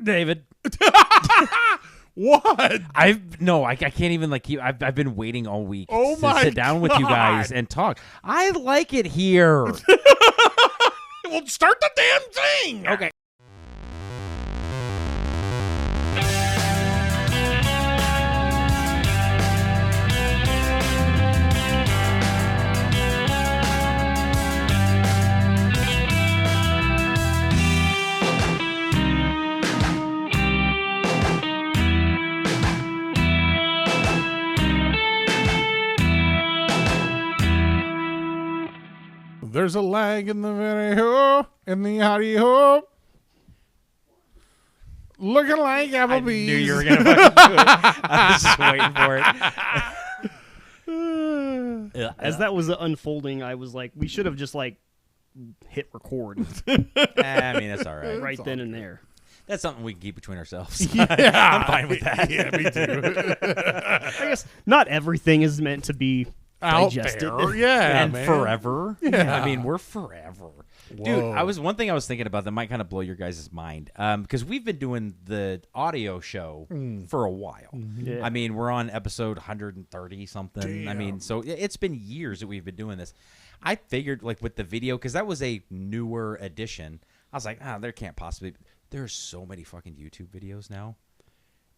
David. What? I can't even keep. I've been waiting all week Oh to my sit down with you guys and talk. I like it here. Well, start the damn thing. Okay. There's a lag in the video, in the audio. Looking like Applebee's. I knew you were gonna fucking do it. I was just waiting for it. As that was unfolding, I was like, we should have just hit record I mean, that's all right. right then and there. That's something we can keep between ourselves. Yeah. I'm fine with that. Yeah, me too. I guess not everything is meant to be Out digested. there. Yeah, And man. forever. Yeah. I mean, we're forever. Whoa. Dude, one thing I was thinking about that might kind of blow your guys' mind. Because we've been doing the audio show for a while. Yeah. I mean, we're on episode 130 something. Damn. I mean, so it's been years that we've been doing this. I figured with the video, because that was a newer edition, I was like, there can't possibly. There's so many fucking YouTube videos now.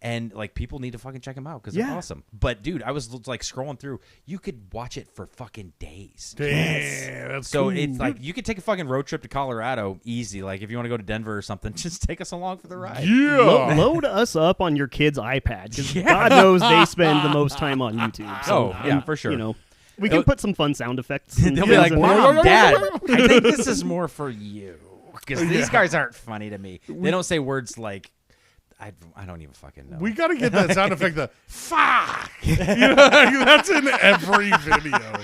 And people need to fucking check them out because they're awesome. But dude, I was scrolling through. You could watch it for fucking days. Damn, that's So cool. it's you could take a fucking road trip to Colorado easy. If you want to go to Denver or something, just take us along for the ride. Yeah. Load us up on your kid's iPad because God knows they spend the most time on YouTube. So, yeah, for sure. We can put some fun sound effects. They'll be like, Mom, Dad, I think this is more for you because these guys aren't funny to me. They don't say words like. I don't even fucking know. We got to get that sound effect, the fuck. That's in every video.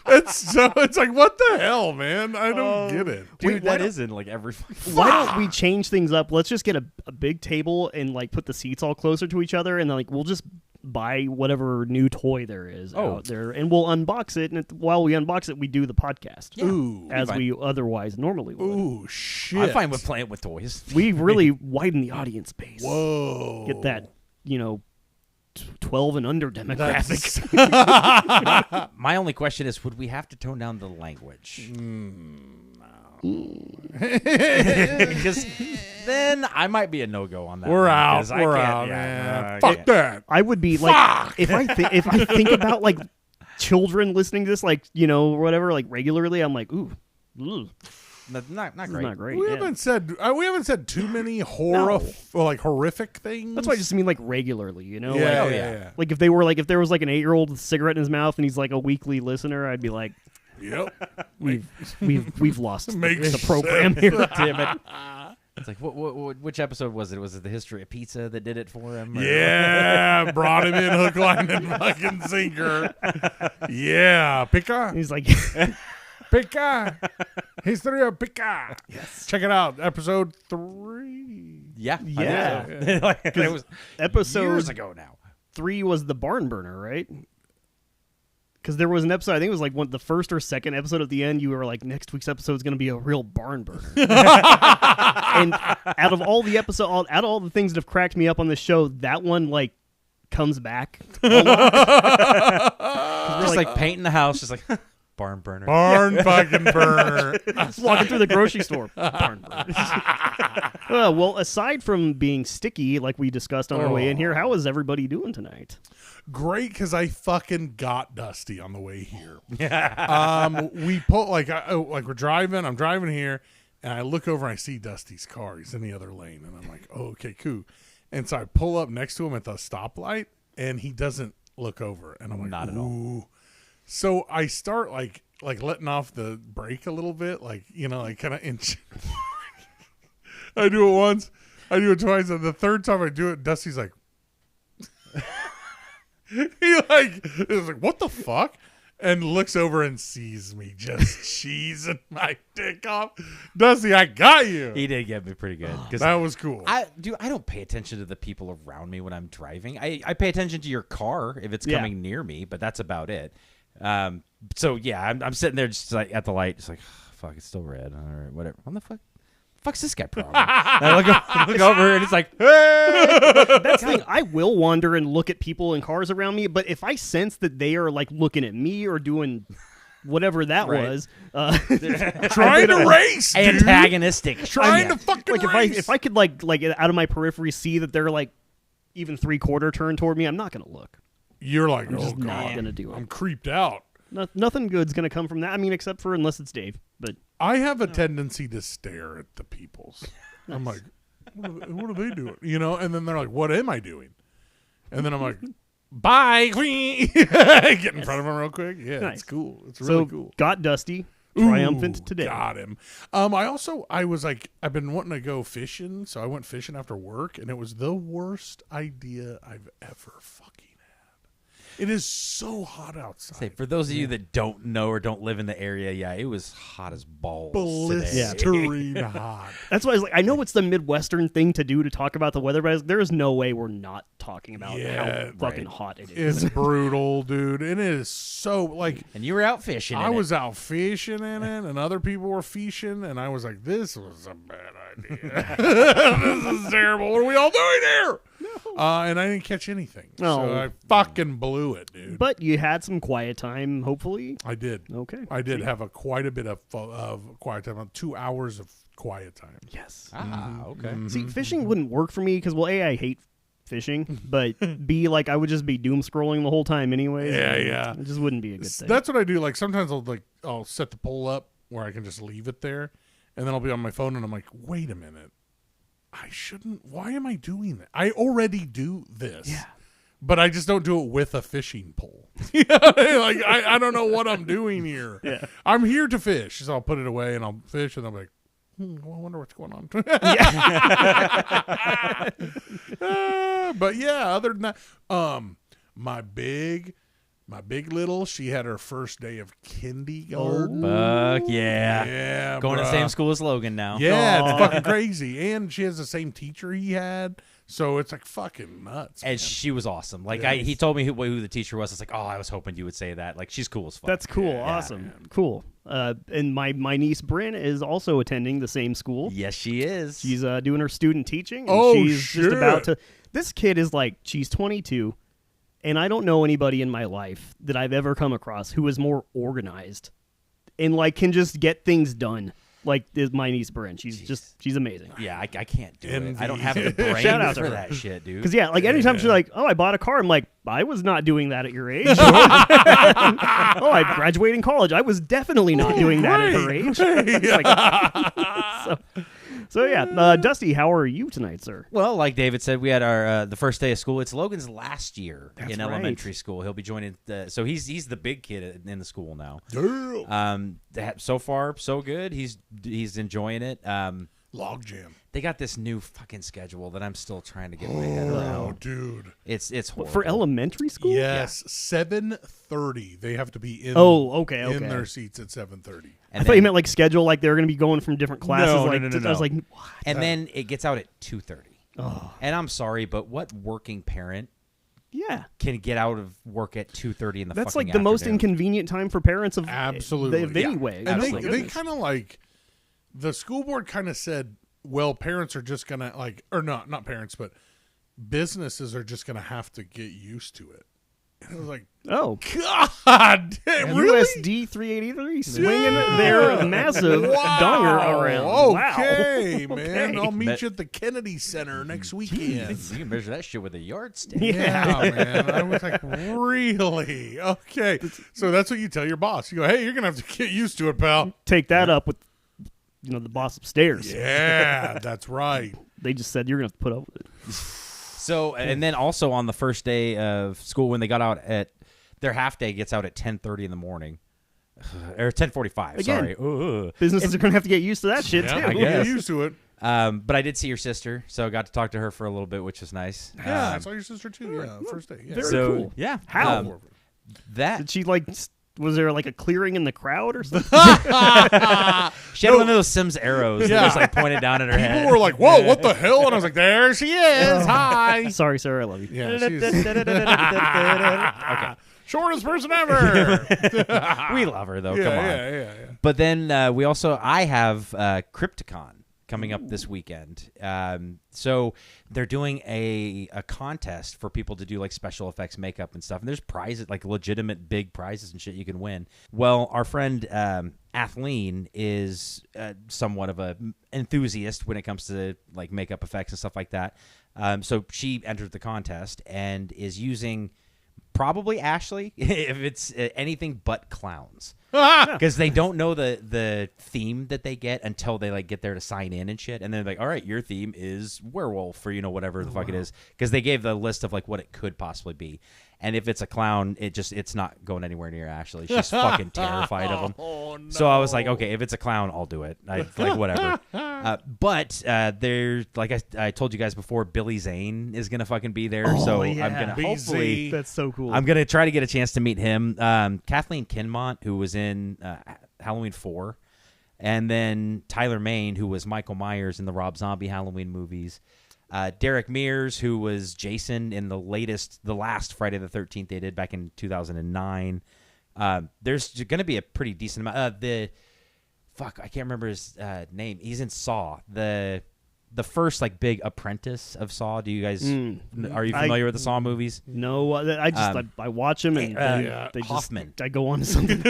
It's like, what the hell, man? I don't get it. Dude, that is in every fucking. Why don't we change things up? Let's just get a big table and put the seats all closer to each other, and then we'll just buy whatever new toy there is out there, and we'll unbox it. And while we unbox it, we do the podcast. Yeah. Ooh. as we otherwise normally would. Ooh, shit. I'm fine with playing with toys. We really widen the audience base. Whoa. Get that, 12 and under demographic. My only question is, would we have to tone down the language? Because then I might be a no-go on that. We're one, out. 'cause I We're can't- out, yeah, man. I Fuck can't. that. I would be Fuck! if I think about children listening to this, or whatever, regularly, I'm like, ooh. Not This is great. not great. We yeah. haven't said too many horrific things. That's why I just mean regularly, Yeah, yeah. if there was an 8-year-old with a cigarette in his mouth and he's a weekly listener, I'd be like, Yep. we've lost Makes the program here. Damn it. It's which episode was it? Was it the history of pizza that did it for him? Or? Yeah, brought him in hook, line, and fucking sinker. Yeah, Pica. He's like, Pica. History of Pica. yes. Check it out. Episode 3. Yeah. Yeah. It was Episode years ago now. 3 was the barn burner, right? Because there was an episode, I think it was the first or second episode at the end, you were like, next week's episode is going to be a real barn burner. And out of all the things that have cracked me up on this show, that one, comes back a lot. Just painting the house, just barn burner. Barn fucking burner. Just walking through the grocery store. Barn burner. Well, aside from being sticky, like we discussed on our way in here, how is everybody doing tonight? Great, because I fucking got Dusty on the way here. We pull we're driving. I'm driving here, and I look over and I see Dusty's car. He's in the other lane, and I'm like, oh, okay, cool. And so I pull up next to him at the stoplight, and he doesn't look over, and I'm like, not at all. So I start letting off the brake a little bit, kind of inch. I do it once, I do it twice, and the third time I do it, Dusty's like. He is like, what the fuck? And looks over and sees me just cheesing my dick off. Dusty, I got you. He did get me pretty good. That was cool. I don't pay attention to the people around me when I'm driving. I pay attention to your car if it's coming near me, but that's about it. So yeah, I'm sitting there just at the light, just fuck, it's still red. All right, whatever. What the fuck? fuck's this guy problem? I look over and it's like, hey! That's the thing. I will wander and look at people in cars around me, but if I sense that they are like looking at me or doing whatever that Right. was, Trying to race, dude. Antagonistic. Trying to fucking like race. if I could like out of my periphery see that they're like even 3/4 turn toward me, I'm not gonna look. You're like, oh just not god, gonna do it. I'm creeped out. Nothing good's gonna come from that. I mean, except for unless it's Dave. But I have a tendency to stare at the peoples. I'm like, what are they doing? You know, and then they're like, what am I doing? And then I'm like, bye. Get in front of them real quick. Yeah, Nice. it's cool. It's really cool. Got Dusty triumphant Ooh, today. Got him. I was like, I've been wanting to go fishing, so I went fishing after work, and it was the worst idea I've ever fucking had. It is so hot outside. Say, for those of you that don't know or don't live in the area, yeah, it was hot as balls today. Blistering hot. That's why I was like, I know it's the Midwestern thing to do to talk about the weather, but there is no way we're not talking about how fucking hot it is. It's brutal, dude. And it is so like. And you were out fishing. I was out fishing in it, and other people were fishing, and I was like, "This was a bad idea. This is terrible. What are we all doing here?" And I didn't catch anything, so I fucking blew it, dude. But you had some quiet time, hopefully. I did. Okay. I did have quite a bit of quiet time. 2 hours of quiet time. Yes. Okay. See, fishing wouldn't work for me because, well, A, I hate fishing, but B, like, I would just be doom scrolling the whole time anyway. Yeah. It just wouldn't be a good thing. That's what I do. Like sometimes I'll set the pole up where I can just leave it there, and then I'll be on my phone and I'm like, wait a minute, I shouldn't. Why am I doing that? I already do this. Yeah. But I just don't do it with a fishing pole. You know what I mean? Like I don't know what I'm doing here. Yeah. I'm here to fish, so I'll put it away and I'll fish, and I'm like, well, I wonder what's going on. But yeah, other than that, my big little, she had her first day of kindergarten. Fuck yeah. Yeah, Going to the bruh. same school as Logan now. Yeah, it's fucking crazy. And she has the same teacher he had. So it's like fucking nuts. And man. she was awesome. Like Yes. he told me who the teacher was. It's like, oh, I was hoping you would say that. Like she's cool as fuck. That's cool. Awesome. Cool. And my niece Bryn is also attending the same school. Yes, she is. She's doing her student teaching. And Oh, she's shit. just about to. This kid is like, she's 22, and I don't know anybody in my life that I've ever come across who is more organized and like can just get things done. Like is my niece Bryn. She's amazing. Yeah, I can't do Envy. it. I don't have the brain Shout out to for her. that shit, dude. Because yeah, like anytime she's like, "Oh, I bought a car," I'm like, "I was not doing that at your age." Oh, I graduated in college. I was definitely not doing that at her age. It's like- so yeah, Dusty, how are you tonight, sir? Well, like David said, we had our the first day of school. It's Logan's last year That's in right. elementary school. He'll be joining. So he's the big kid in the school now. Damn. So far so good. He's enjoying it. Logjam. They got this new fucking schedule that I'm still trying to get my head Oh, around. dude. It's horrible. For elementary school? Yes, 7:30. They have to be in. Okay. In their seats at 7:30. I thought you meant like schedule, like they're going to be going from different classes. No, like no. I was like, what? And then it gets out at 2:30. Oh. And I'm sorry, but what working parent Yeah. can get out of work at 2:30 in the That's fucking like the most afternoon? inconvenient time for parents of Absolutely. of any way. And Oh, my they goodness. kind of like, the school board kind of said, well, parents are just going to like, or not parents, but businesses are just going to have to get used to it. And I was like, Oh, God, really? USD 383 swinging their massive donger around. Okay, Wow. man. Okay. I'll meet you at the Kennedy Center next weekend. You can measure that shit with a yardstick. Yeah, man. I was like, really? Okay. So that's what you tell your boss. You go, hey, you're going to have to get used to it, pal. Take that up with the boss upstairs. Yeah, that's right. They just said you're going to have to put up with it. So, and then also on the first day of school, when they got out at their half day, gets out at 10:30 in the morning, or 10:45. Again. Sorry, Businesses are going to have to get used to that shit Yeah, too. I guess. get used to it. but I did see your sister, so I got to talk to her for a little bit, which was nice. Yeah, I saw your sister too. Yeah, first day. Yeah. Very so cool. yeah, How? that Did she was there like a clearing in the crowd or something? she had one of those Sims arrows that just like pointed down at her head. People were like, whoa, what the hell? And I was like, there she is. Hi. Sorry, sir, I love you. Yeah, she's okay. Shortest person ever. We love her though. Yeah, Come on. yeah. But then I have Crypticon coming up this weekend. So they're doing a contest for people to do like special effects makeup and stuff. And there's prizes, like legitimate big prizes and shit you can win. Well, our friend Athleen is somewhat of a enthusiast when it comes to like makeup effects and stuff like that. So she entered the contest and is using probably Ashley if it's anything but clowns. Because they don't know the theme that they get until they like get there to sign in and shit, and then they're like, all right, your theme is werewolf, or whatever the fuck it is, because they gave the list of like what it could possibly be. And if it's a clown, it's not going anywhere near Ashley. She's fucking terrified of them. Oh, no. So I was like, okay, if it's a clown, I'll do it. Like whatever. But there's like I told you guys before, Billy Zane is gonna fucking be there. So I'm gonna hopefully. That's so cool. I'm gonna try to get a chance to meet him. Kathleen Kinmont, who was in Halloween 4, and then Tyler Mane, who was Michael Myers in the Rob Zombie Halloween movies. Derek Mears, who was Jason in the last Friday the 13th they did back in 2009. There's going to be a pretty decent amount. I can't remember his name. He's in Saw, the first like big apprentice of Saw. Do you guys are you familiar with the Saw movies? No, I watch them and they Hoffman. I go on to something.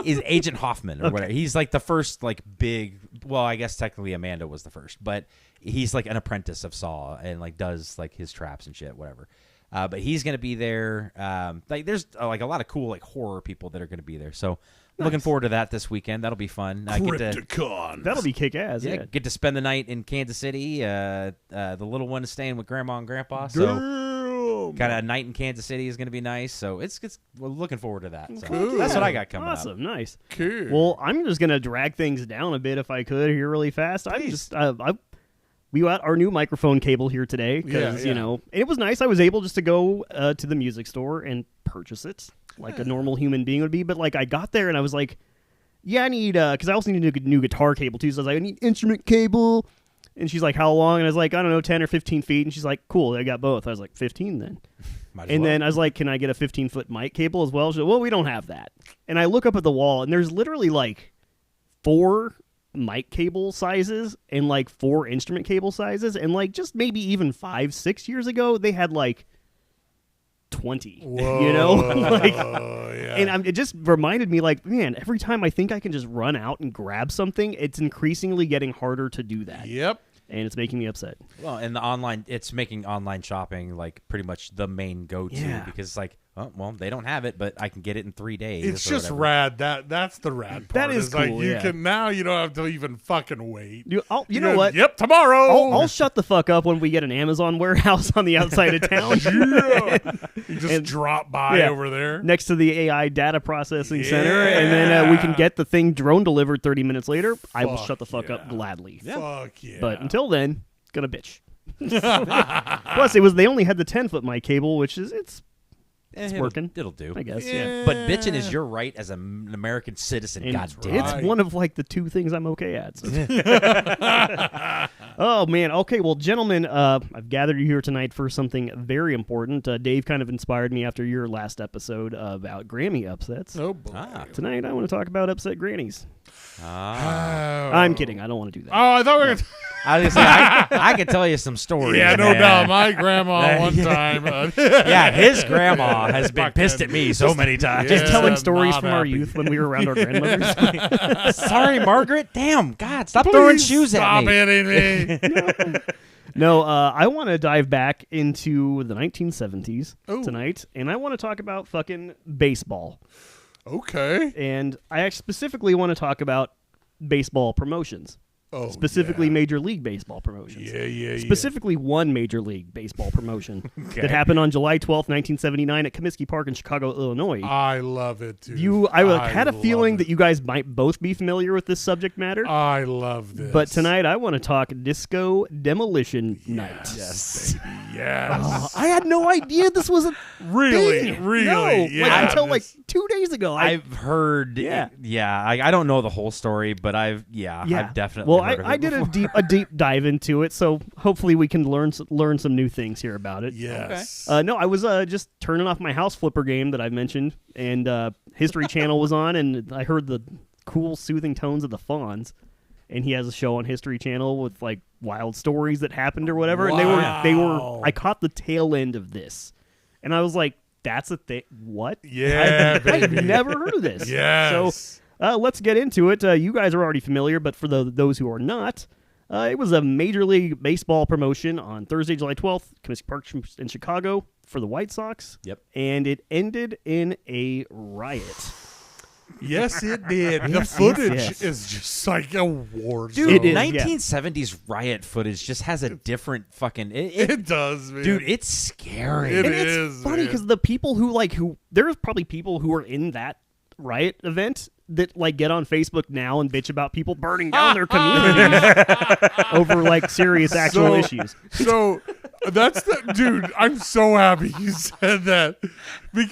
Is Agent Hoffman or whatever. He's like the first like big. Well, I guess technically Amanda was the first, but he's like an apprentice of Saw and like does like his traps and shit, whatever. But he's gonna be there. Like there's like a lot of cool like horror people that are gonna be there. So looking forward to that this weekend. That'll be fun. Crypticon. That'll be kick-ass. Yeah, get to spend the night in Kansas City. The little one is staying with Grandma and Grandpa, so kind of a night in Kansas City is going to be nice. So we're looking forward to that. So Cool. that's what I got coming up. Awesome, nice. Cool. Well, I'm just gonna drag things down a bit if I could here really fast. I'm just we got our new microphone cable here today because it was nice. I was able just to go to the music store and purchase it like a normal human being would be. But like I got there and I was like, yeah, I need because I also need a new guitar cable too. So I was like, I need instrument cable. And she's like, how long? And I was like, I don't know, 10 or 15 feet. And she's like, cool, I got both. I was like, 15 then. Then I was like, can I get a 15-foot mic cable as well? She said, well, we don't have that. And I look up at the wall, and there's literally like 4 mic cable sizes and like 4 instrument cable sizes. And like just maybe even 5-6 years ago, they had like 20. Whoa. Like, yeah. and it just reminded me, like, man, every time I think I can just run out and grab something, it's increasingly getting harder to do that. Yep. And it's making me upset. Well, and it's making online shopping like pretty much the main go-to because it's like, oh, well, they don't have it, but I can get it in 3 days. It's just rad. That's the rad part. That is cool. Like you can now you don't have to even fucking wait. You know what? Yep, tomorrow. I'll shut the fuck up when we get an Amazon warehouse on the outside of town. You just drop by over there next to the AI data processing center, and then we can get the thing drone delivered 30 minutes later. I will shut the fuck up gladly. Yeah. Fuck yeah. But until then, gonna bitch. Plus, they only had the 10-foot mic cable, which is it's working. It'll do, I guess. Yeah. But bitching is your right as an American citizen. God damn it. It's one of like the 2 things I'm okay at. So. Oh man. Okay. Well, gentlemen, I've gathered you here tonight for something very important. Dave kind of inspired me after your last episode about Grammy upsets. Oh boy. Tonight I want to talk about upset grannies. Oh. I'm kidding. I don't want to do that. Oh, I thought we were. I was gonna say, I could tell you some stories. Yeah, no doubt. My grandma one time. Yeah, his grandma has been pissed at me so many times. Just telling stories not from our happy. youth when we were around our grandmothers. Sorry, Margaret. Damn, God, stop throwing shoes at me. Stop hitting me. No, I want to dive back into the 1970s tonight, and I want to talk about fucking baseball. Okay. And I specifically want to talk about baseball promotions. Oh, specifically Major League Baseball promotions. Yeah. Specifically one Major League Baseball promotion that happened on July 12th, 1979 at Comiskey Park in Chicago, Illinois. I love it, dude. I had a feeling that you guys might both be familiar with this subject matter. I love this. But tonight I want to talk Disco Demolition Night. Yes, baby. Yes. I had no idea this was a Really? No, Yeah. until like 2 days ago. I've heard. Yeah. I don't know the whole story, but I've definitely. Well, heard of I it did before. a deep dive into it, so hopefully we can learn some new things here about it. Yes. No, I was just turning off my house flipper game that I mentioned, and History Channel was on, and I heard the cool, soothing tones of the Fonz. and he has a show on History Channel with like wild stories that happened or whatever. Wow. And they were. I caught the tail end of this, and I was like, "That's a thing? What? Yeah, I've baby. never heard of this." Yes. So let's get into it. You guys are already familiar, but for those who are not, it was a Major League Baseball promotion on Thursday, July 12th, Comiskey Park in Chicago for the White Sox. Yep. And it ended in a riot. Yes, it did. The Yes, footage yes. is just like a war Dude, zone. It is, 1970s riot footage just has a different fucking... It does, man. Dude, it's scary. It And is, it's funny man. because the people who there's probably people who are in that riot event that like get on Facebook now and bitch about people burning down their communities over like serious actual issues. So that's the dude. I'm so happy you said that.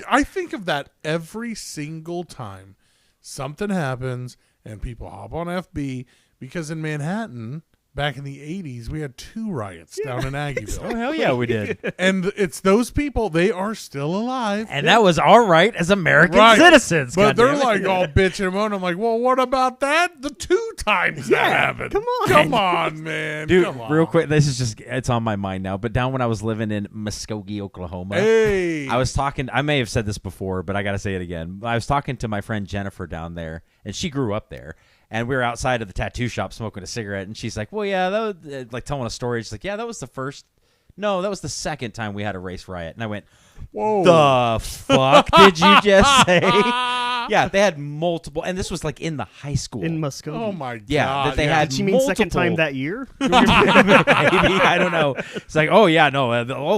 I think of that every single time something happens and people hop on FB because in Manhattan back in the 80s we had 2 riots down in Aggieville. Oh, hell yeah, we did. And it's those people, they are still alive. And that was our right as American Right. citizens. But they're goddammit. like all bitching and moaning. I'm like, well, what about that? The 2 times that happened. come on. Man. Dude, come on. real quick, this is just, it's on my mind now. But down when I was living in Muskogee, Oklahoma, Hey. I was talking, I may have said this before, but I got to say it again. I was talking to my friend Jennifer down there, and she grew up there. And we were outside of the tattoo shop smoking a cigarette, and she's like, well, yeah, that was, like telling a story. She's like, yeah, that was the second time we had a race riot. And I went, Whoa. the fuck did you just say? Yeah, they had multiple, and this was like in the high school. In Muskogee. Oh, my God. Yeah, that they had Did she mean multiple. second time that year? Maybe, I don't know. It's like, oh yeah, no,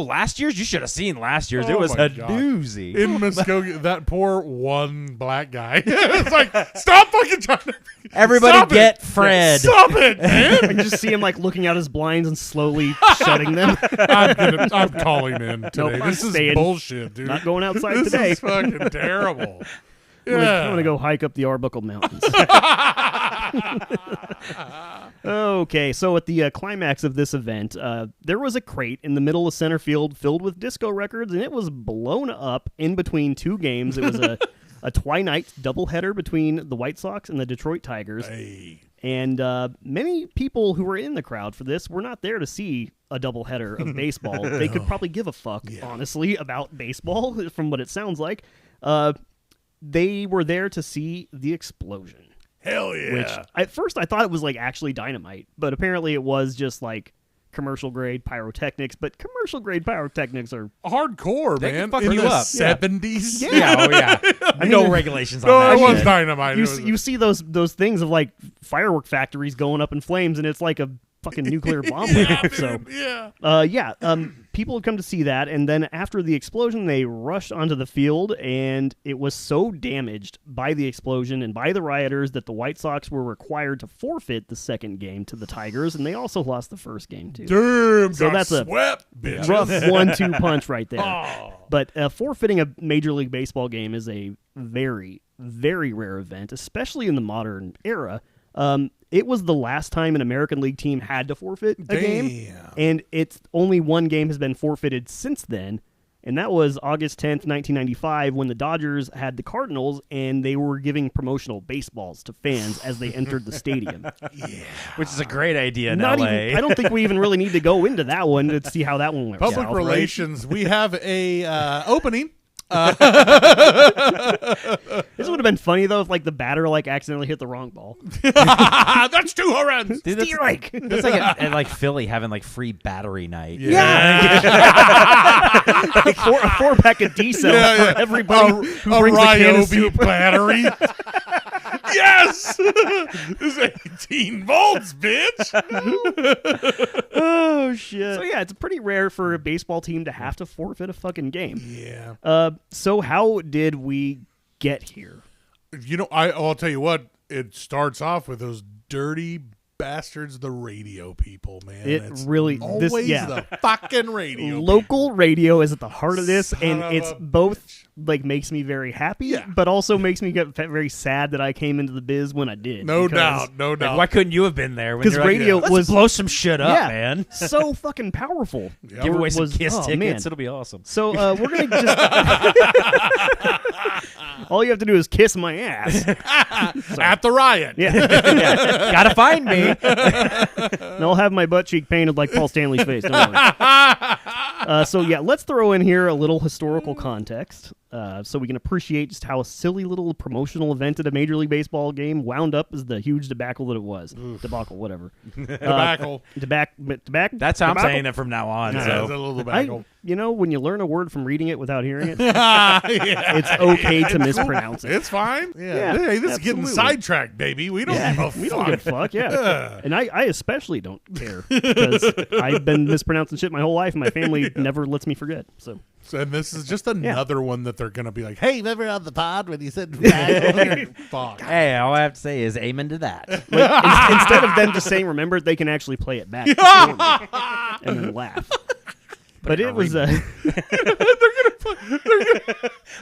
last year's, you should have seen last year's. It Oh, was my a God. doozy. In Muskogee, that poor one black guy. It's like, stop fucking trying to... Everybody Stop get it. Fred. Stop it, man. I just see him like looking out his blinds and slowly shutting them. I'm calling in today. Nope, I'm This is staying. bullshit, dude. Not going outside This today. is fucking terrible. I'm Yeah. gonna go hike up the Arbuckle Mountains. Okay, so at the climax of this event, there was a crate in the middle of center field filled with disco records, and it was blown up in between 2 games. It was a twilight doubleheader between the White Sox and the Detroit Tigers. Hey. And many people who were in the crowd for this were not there to see a doubleheader of baseball. They could probably give a fuck, honestly, about baseball, from what it sounds like. They were there to see the explosion. Hell yeah. Which, at first, I thought it was, like, actually dynamite. But apparently it was just, like, commercial-grade pyrotechnics. But commercial-grade pyrotechnics are... hardcore, They man. can fuck In you the up. 70s. Yeah, oh yeah. No regulations on No, that it was shit. dynamite. You see those things of, like, firework factories going up in flames, and it's like a fucking nuclear bomb went off. So, people had come to see that, and then after the explosion, they rushed onto the field, and it was so damaged by the explosion and by the rioters that the White Sox were required to forfeit the second game to the Tigers, and they also lost the first game, too. Damn, So got that's a swept, bitches. Rough 1-2 punch right there. Oh. But forfeiting a Major League Baseball game is a very, very rare event, especially in the modern era. It was the last time an American League team had to forfeit a game, and it's only one game has been forfeited since then, and that was August 10th, 1995, when the Dodgers had the Cardinals, and they were giving promotional baseballs to fans as they entered the stadium. Which is a great idea in Not LA. even, I don't think we even really need to go into that one to see how that one went. Public south, relations. We have a opening. This would have been funny though if like the batter like accidentally hit the wrong ball. That's 2 home runs. Dude, that's Strike. like and like Philly having like free battery night. A 4-pack of diesel for everybody who a brings a can of Ryobi soup. battery. Yes! This is 18 volts, bitch. Oh shit! So yeah, it's pretty rare for a baseball team to have to forfeit a fucking game. Yeah. So how did we get here? You know, I'll tell you what. It starts off with those dirty bastards, the radio people, man. It It's really always the fucking radio. Local radio is at the heart of this, Son and of it's a both like makes me very happy, Yeah. but also makes me get very sad that I came into the biz when I did. No because doubt, no Like, doubt. why couldn't you have been there? When 'Cause you're like, radio let's was- blow some shit up, Yeah, man. so fucking powerful. Yeah. Give away some Was- Kiss oh, tickets. man. It'll be awesome. So we're gonna just All you have to do is kiss my ass. At the Riot. Yeah. Yeah. Gotta find me. And I'll have my butt cheek painted like Paul Stanley's face. Don't worry. So yeah, let's throw in here a little historical context, so we can appreciate just how a silly little promotional event at a Major League Baseball game wound up as the huge debacle that it was. Debacle, whatever. Debacle. That's how I'm saying it from now on. Yeah, So. it's a little debacle. When you learn a word from reading it without hearing it, it's okay to mispronounce it. It's fine. Yeah, Hey, this is getting absolutely. sidetracked, baby. We don't give a fuck. We don't give a fuck, yeah. And I especially don't care because I've been mispronouncing shit my whole life and my family never lets me forget. So And this is just another one that they're going to be like, hey, remember on the pod when you said fuck. Hey, all I have to say is amen to that. Instead of them just saying remember it, they can actually play it back and then laugh. But it was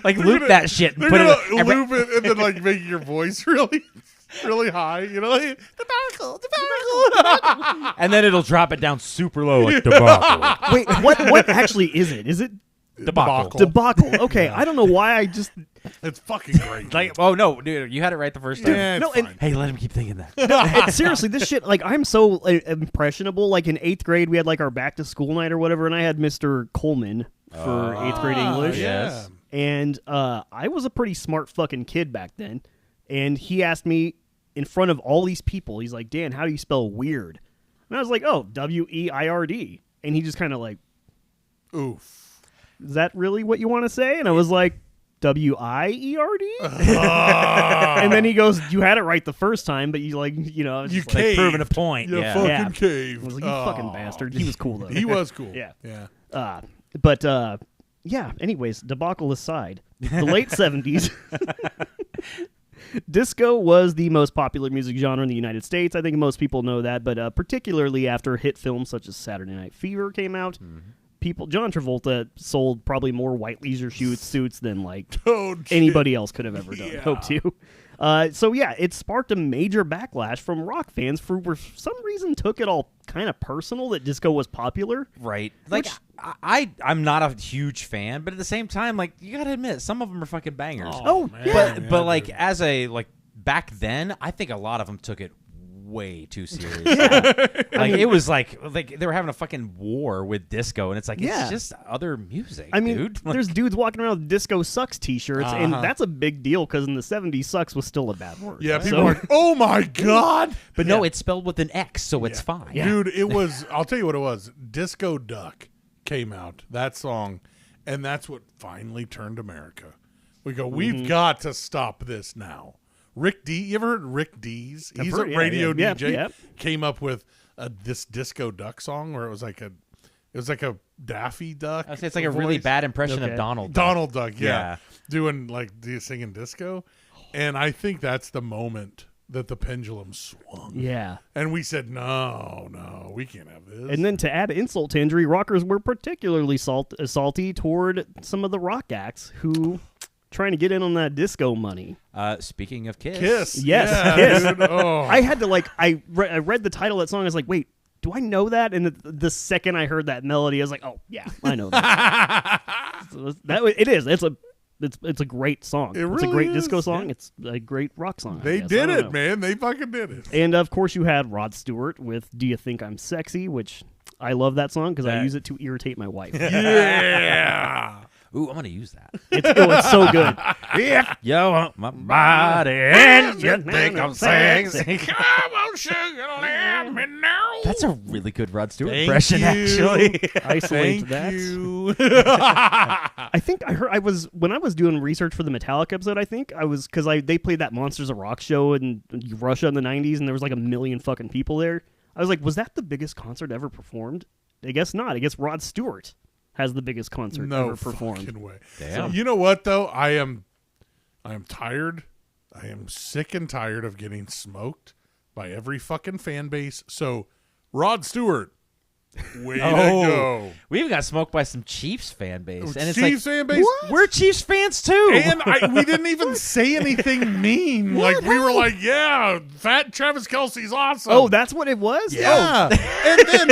like loop that shit and They're put going it. to loop it and then like make your voice really high, like, debacle. And then it'll drop it down super low like debacle. wait. What actually is it? Is it Debacle. debacle? Okay, I don't know why I just It's fucking great. Like, oh no, dude, you had it right the first time. yeah, No, it's and- fine. Hey, let him keep thinking that. seriously, this shit, like, I'm so impressionable. Like, in 8th grade, we had, like, our back-to-school night or whatever, and I had Mr. Coleman for 8th grade English. yes. And I was a pretty smart fucking kid back then. And he asked me in front of all these people, he's like, Dan, how do you spell weird? And I was like, oh, W-E-I-R-D. And he just kind of like, Oof. is that really what you want to say? And I was like, W-I-E-R-D? And then he goes, you had it right the first time, but you I was You just caved. Like proving a point. You Yeah. fucking Yeah. caved. I was like, you fucking bastard. He was cool, though. He was cool. Yeah. Yeah. Yeah, anyways, debacle aside, the late 70s, disco was the most popular music genre in the United States. I think most people know that, but particularly after hit films such as Saturday Night Fever came out, John Travolta sold probably more white leisure suits than like anybody else could have ever done. Yeah. Hope to. So yeah, it sparked a major backlash from rock fans who for some reason took it all kind of personal that disco was popular. Right. Like, I'm not a huge fan, but at the same time, like, you gotta admit, some of them are fucking bangers. Oh, man. yeah. But like, as a, like, back then, I think a lot of them took it way too serious. Like, it was like they were having a fucking war with disco, and it's like, Yeah. it's just other music, I mean, dude. Like, there's dudes walking around with Disco Sucks t-shirts, and that's a big deal because in the 70s, sucks was still a bad word. Yeah, people So- are like, oh my God. but no, it's spelled with an X, so it's fine. Dude, it was, I'll tell you what it was. Disco Duck came out, that song, and that's what finally turned America. We go, we've got to stop this now. Rick D, you ever heard Rick D's? He's heard- a yeah, radio yeah, DJ. yeah. Came up with this Disco Duck song where it was like a Daffy Duck. I'd say it's like a really voice. bad impression Okay. of Donald. Donald Duck, yeah. Yeah. Doing like singing disco. And I think that's the moment that the pendulum swung. Yeah. And we said, no, we can't have this. And then to add insult to injury, rockers were particularly salty toward some of the rock acts who trying to get in on that disco money. Speaking of Kiss. Kiss. Yes, Yeah, Kiss. dude. Oh. I had to I read the title of that song. I was like, wait, do I know that? And the second I heard that melody, I was like, oh yeah, I know that. So it is. It's a great song. It It's a really great is, disco song. yeah. It's a great rock song. I They guess. did I don't it, know. man. They fucking did it. And of course, you had Rod Stewart with "Do You Think I'm Sexy," which I love that song because I use it to irritate my wife. Yeah. Ooh, I'm gonna use that. It's so good. If you want my body and you think I'm sexy. Come on, sugar, let me know. That's a really good Rod Stewart Thank impression, you. actually. Isolate Thank that. you. I think when I was doing research for the Metallica episode. I think I was because they played that Monsters of Rock show in Russia in the '90s, and there was like 1 million fucking people there. I was like, was that the biggest concert ever performed? I guess not. I guess Rod Stewart has the biggest concert No ever performed. fucking way. Damn. You know what though? I am tired. I am sick and tired of getting smoked by every fucking fan base. So, Rod Stewart, Way to go. We even got smoked by some Chiefs fan base. And it's Chiefs like, fan base? We're Chiefs fans too. And we didn't even say anything mean. Like, we were like, yeah, fat Travis Kelce's awesome. Oh, that's what it was? Yeah. And then,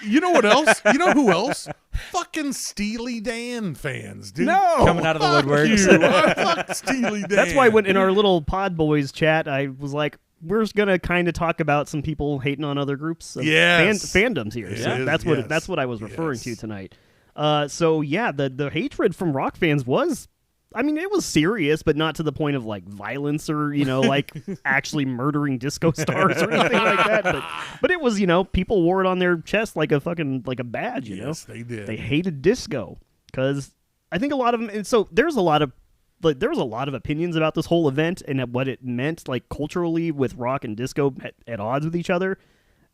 you know what else? You know who else? Fucking Steely Dan fans, dude. No. Coming out of the Fuck woodworks. you. Fuck Steely Dan. That's why when in our little Pod Boys chat, I was like, we're going to kind of talk about some people hating on other groups of fandoms here. So Yes, that's what I was referring to tonight. So yeah, the hatred from rock fans was, I mean, it was serious, but not to the point of like violence or, like actually murdering disco stars or anything like that. But it was, people wore it on their chest like a badge, Yes, they did. They hated disco because I think a lot of them, and so there was a lot of opinions about this whole event and what it meant, like culturally, with rock and disco at odds with each other.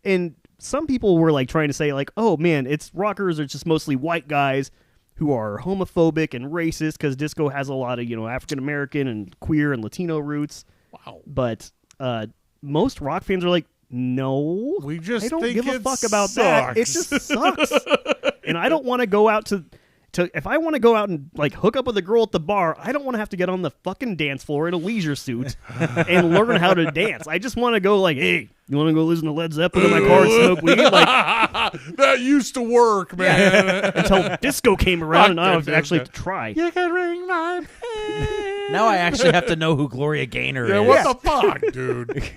And some people were like trying to say, like, "Oh man, it's rockers are just mostly white guys who are homophobic and racist because disco has a lot of African American and queer and Latino roots." Wow. But most rock fans are like, "No, We just I don't think give a it fuck about that. It sucks." just sucks." And I don't want to go out to if I want to go out and like hook up with a girl at the bar, I don't want to have to get on the fucking dance floor in a leisure suit and learn how to dance. I just want to go like, hey, you want to go listen to Led Zeppelin in my car and smoke weed? Like, that used to work, man. until disco came around and I actually have to try. You can ring my bell. Now I actually have to know who Gloria Gaynor Yeah, is. what the fuck, dude?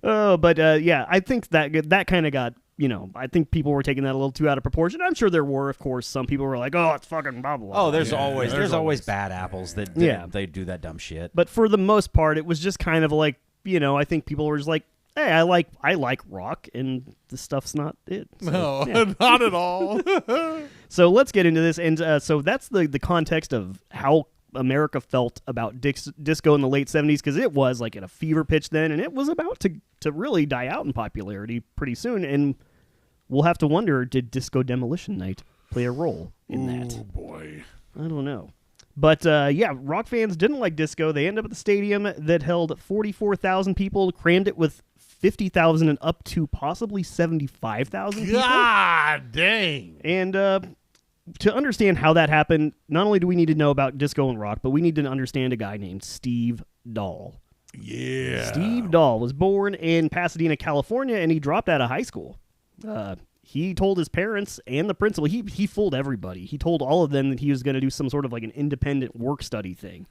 Yeah, I think that kind of got, I think people were taking that a little too out of proportion. I'm sure there were, of course, some people were like, oh, it's fucking blah, blah, blah. Oh, there's always- always bad apples that they do that dumb shit. But for the most part, it was just kind of like, I think people were just like, hey, I like rock, and the stuff's not it. So, No, yeah. not at all. So let's get into this. And so that's the context of how America felt about disco in the late 70s, because it was like at a fever pitch then, and it was about to really die out in popularity pretty soon. And we'll have to wonder, did Disco Demolition Night play a role in that? Oh, boy. I don't know. But, yeah, rock fans didn't like disco. They ended up at the stadium that held 44,000 people, crammed it with 50,000 and up to possibly 75,000 people. God dang. And to understand how that happened, not only do we need to know about disco and rock, but we need to understand a guy named Steve Dahl. Yeah. Steve Dahl was born in Pasadena, California, and he dropped out of high school. He told his parents and the principal, he fooled everybody. He told all of them that he was going to do some sort of like an independent work study thing.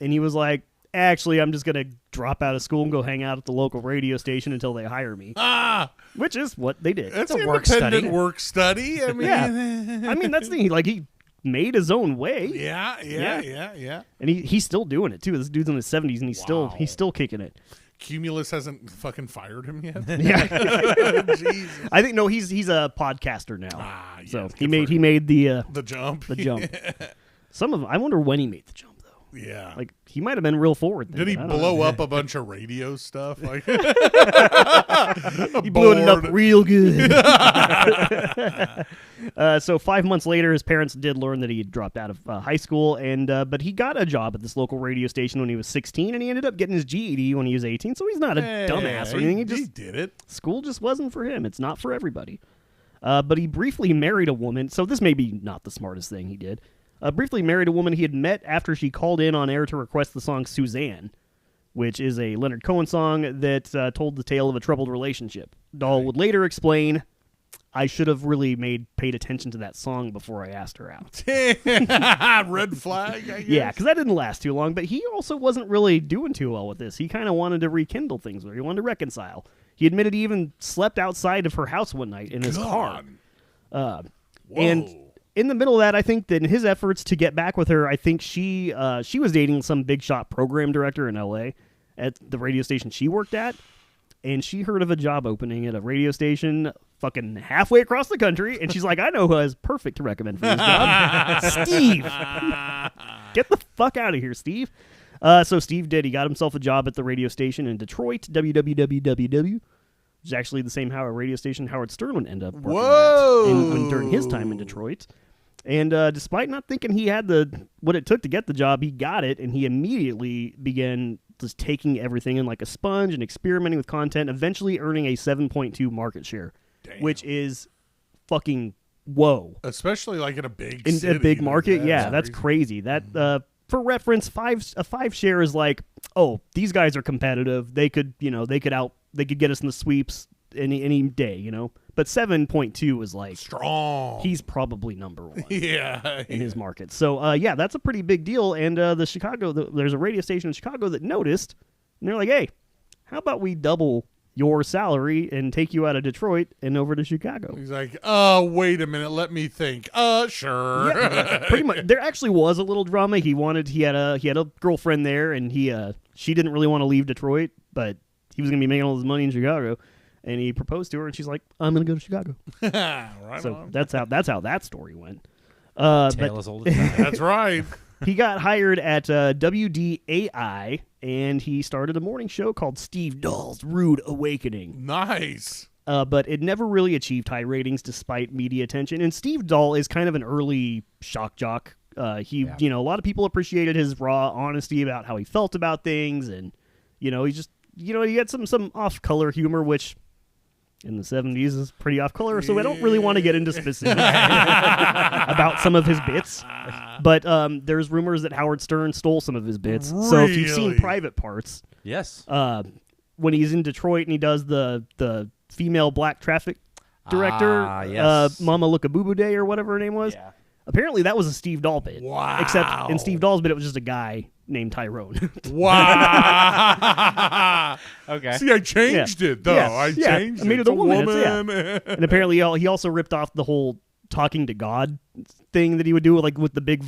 And he was like, actually, I'm just going to drop out of school and go hang out at the local radio station until they hire me. Which is what they did. That's a an work study. independent work study. I mean, Yeah. I mean, that's the thing. Like, he made his own way. Yeah. And he's still doing it, too. This dude's in his 70s, and he's still kicking it. Cumulus hasn't fucking fired him yet. Yeah. Jesus. I think, no, he's a podcaster now. Yeah, So it's he good made for he made the jump. the jump. Some of them, I wonder when he made the jump, though. Yeah. Like, he might have been real forward then, Did he but I don't blow know. up a bunch of radio stuff? Like He blew it up real good. So 5 months later, his parents did learn that he had dropped out of high school, and but he got a job at this local radio station when he was 16, and he ended up getting his GED when he was 18. So he's not a dumbass or anything. He did it. School just wasn't for him. It's not for everybody. But he briefly married a woman. So this may be not the smartest thing he did. Briefly married a woman he had met after she called in on air to request the song Suzanne, which is a Leonard Cohen song that told the tale of a troubled relationship. Dahl would later explain, I should have really paid attention to that song before I asked her out. Red flag, I guess. Yeah, because that didn't last too long, but he also wasn't really doing too well with this. He kind of wanted to rekindle things with her. He wanted to reconcile. He admitted he even slept outside of her house one night in his car. And in the middle of that, I think that in his efforts to get back with her, I think she was dating some big shot program director in L.A. at the radio station she worked at, and she heard of a job opening at a radio station fucking halfway across the country, and she's like, I know who is perfect to recommend for this job. Steve! Get the fuck out of here, Steve. So Steve did. He got himself a job at the radio station in Detroit, WWWWW, which is actually the same radio station Howard Stern would end up working at during his time in Detroit. And despite not thinking he had what it took to get the job, he got it, and he immediately began just taking everything in like a sponge and experimenting with content, eventually earning a 7.2 market share Damn. which is fucking whoa. Especially like in a big In city, a big market, that's crazy. crazy. That for reference, a 5 share is like, oh, these guys are competitive. They could get us in the sweeps any day, But 7.2 is like Strong. he's probably number one. Yeah. In his market. So, that's a pretty big deal. And there's a radio station in Chicago that noticed, and they're like, hey, how about we double your salary and take you out of Detroit and over to Chicago? He's like, wait a minute, let me think. Sure. Yeah, pretty much. There actually was a little drama. He had a girlfriend there, and she didn't really want to leave Detroit, but he was going to be making all this money in Chicago. And he proposed to her, and she's like, "I'm going to go to Chicago." Right so on. that's how that story went. Tale as old as time. That's right. He got hired at WDAI, and he started a morning show called Steve Dahl's Rude Awakening. Nice. But it never really achieved high ratings despite media attention. And Steve Dahl is kind of an early shock jock. A lot of people appreciated his raw honesty about how he felt about things, and he just he had some off-color humor, which in the 70s is pretty off-color, so I don't really want to get into specifics about some of his bits. But there's rumors that Howard Stern stole some of his bits. Really? So if you've seen Private Parts, Yes. when he's in Detroit and he does the female black traffic director, yes. Mama Look a Boo Boo Day or whatever her name was, Yeah. apparently that was a Steve Dahl bit. Wow. Except in Steve Dahl's bit, it was just a guy named Tyrone. Wow. Okay. See, I changed it, though. Yeah. I Yeah. changed I made it. it a It's woman. woman. And apparently he also ripped off the whole talking to God thing that he would do, like with the big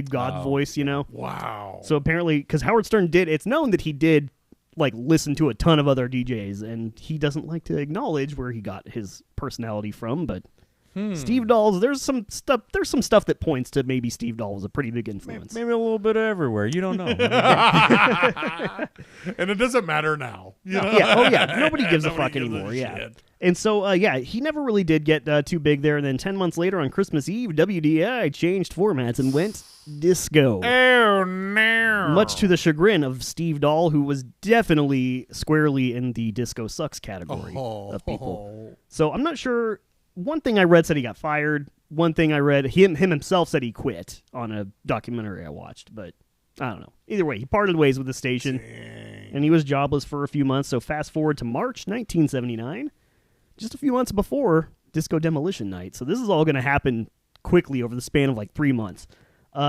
God voice, Wow. So apparently, because Howard Stern it's known that he did like listen to a ton of other DJs, and he doesn't like to acknowledge where he got his personality from, but Steve Dahl's, there's some stuff that points to maybe Steve Dahl was a pretty big influence. Maybe a little bit of everywhere. You don't know. And it doesn't matter now. Nobody gives a fuck gives a anymore. Yeah. shit. And so, he never really did get too big there. And then 10 months later on Christmas Eve, WDI changed formats and went disco. Oh, no. Much to the chagrin of Steve Dahl, who was definitely squarely in the disco sucks category of people. So I'm not sure. One thing I read said he got fired. One thing I read, him himself said he quit on a documentary I watched. But I don't know. Either way, he parted ways with the station. Dang. And he was jobless for a few months. So fast forward to March 1979, just a few months before Disco Demolition Night. So this is all going to happen quickly over the span of like 3 months.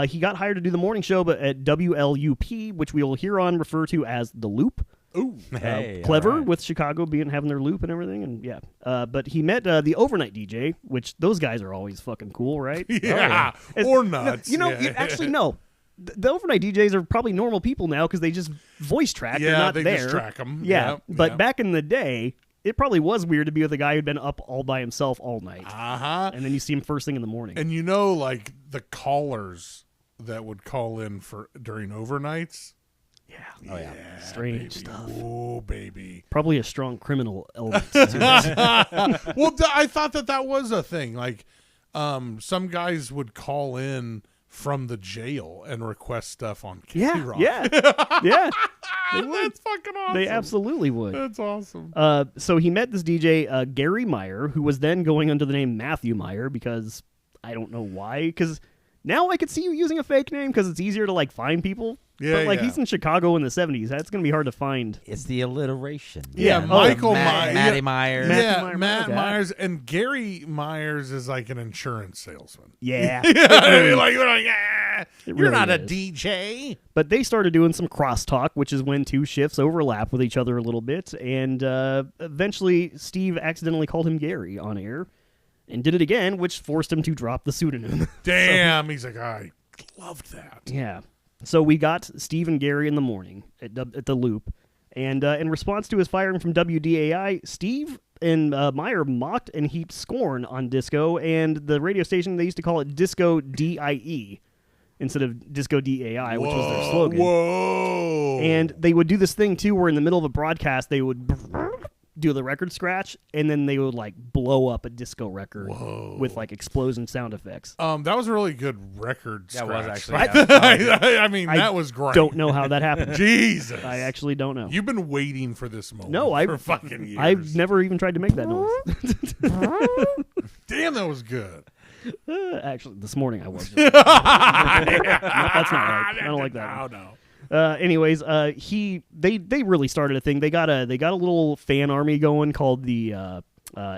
He got hired to do the morning show, but at WLUP, which we will hear on refer to as The Loop. Ooh. Hey, Clever all right. with Chicago having their loop and everything. And yeah. But he met the overnight DJ, which those guys are always fucking cool, right? Yeah. It's- Or nuts. You actually, no. The overnight DJs are probably normal people now because they just voice track. They're Yeah, not they there. just track 'em. Yeah. Yep, But yep. back in the day, it probably was weird to be with a guy who'd been up all by himself all night. Uh-huh. And then you see him first thing in the morning. And like the callers that would call in during overnights. yeah. Oh, yeah. Strange stuff. Oh, baby. Probably a strong criminal element to it. Well, I thought that was a thing. Like, some guys would call in from the jail and request stuff on K-Rock. Yeah. Yeah. They would. That's fucking awesome. They absolutely would. That's awesome. So he met this DJ, Gary Meyer, who was then going under the name Matthew Meyer because I don't know why. Because now I could see you using a fake name because it's easier to like find people. Yeah, But yeah. he's in Chicago in the 70s. That's going to be hard to find. It's the alliteration. Yeah, Oh, Michael Matty Myers. Myers. Matthew Matt Meyer. Myers. And Gary Myers is like an insurance salesman. Yeah. They're like, yeah, It you're really not a is. DJ. But they started doing some crosstalk, which is when two shifts overlap with each other a little bit. And eventually, Steve accidentally called him Gary on air and did it again, which forced him to drop the pseudonym. Damn. He's like, I loved that. Yeah. So we got Steve and Gary in the morning at the Loop. And in response to his firing from WDAI, Steve and Meyer mocked and heaped scorn on disco, and the radio station, they used to call it Disco DIE instead of Disco DAI, which was their slogan. Whoa. And they would do this thing, too, where in the middle of a broadcast, they would do the record scratch, and then they would like blow up a disco record with like explosion sound effects. That was a really good record. That scratch. was actually. I mean, that was great. Don't know how that happened. Jesus, I actually don't know. You've been waiting for this moment. No, for fucking years. I've never even tried to make that noise. Damn, that was good. Actually, this morning I was. That's not right. I don't like that. No. Anyways, they really started a thing. They got a little fan army going called the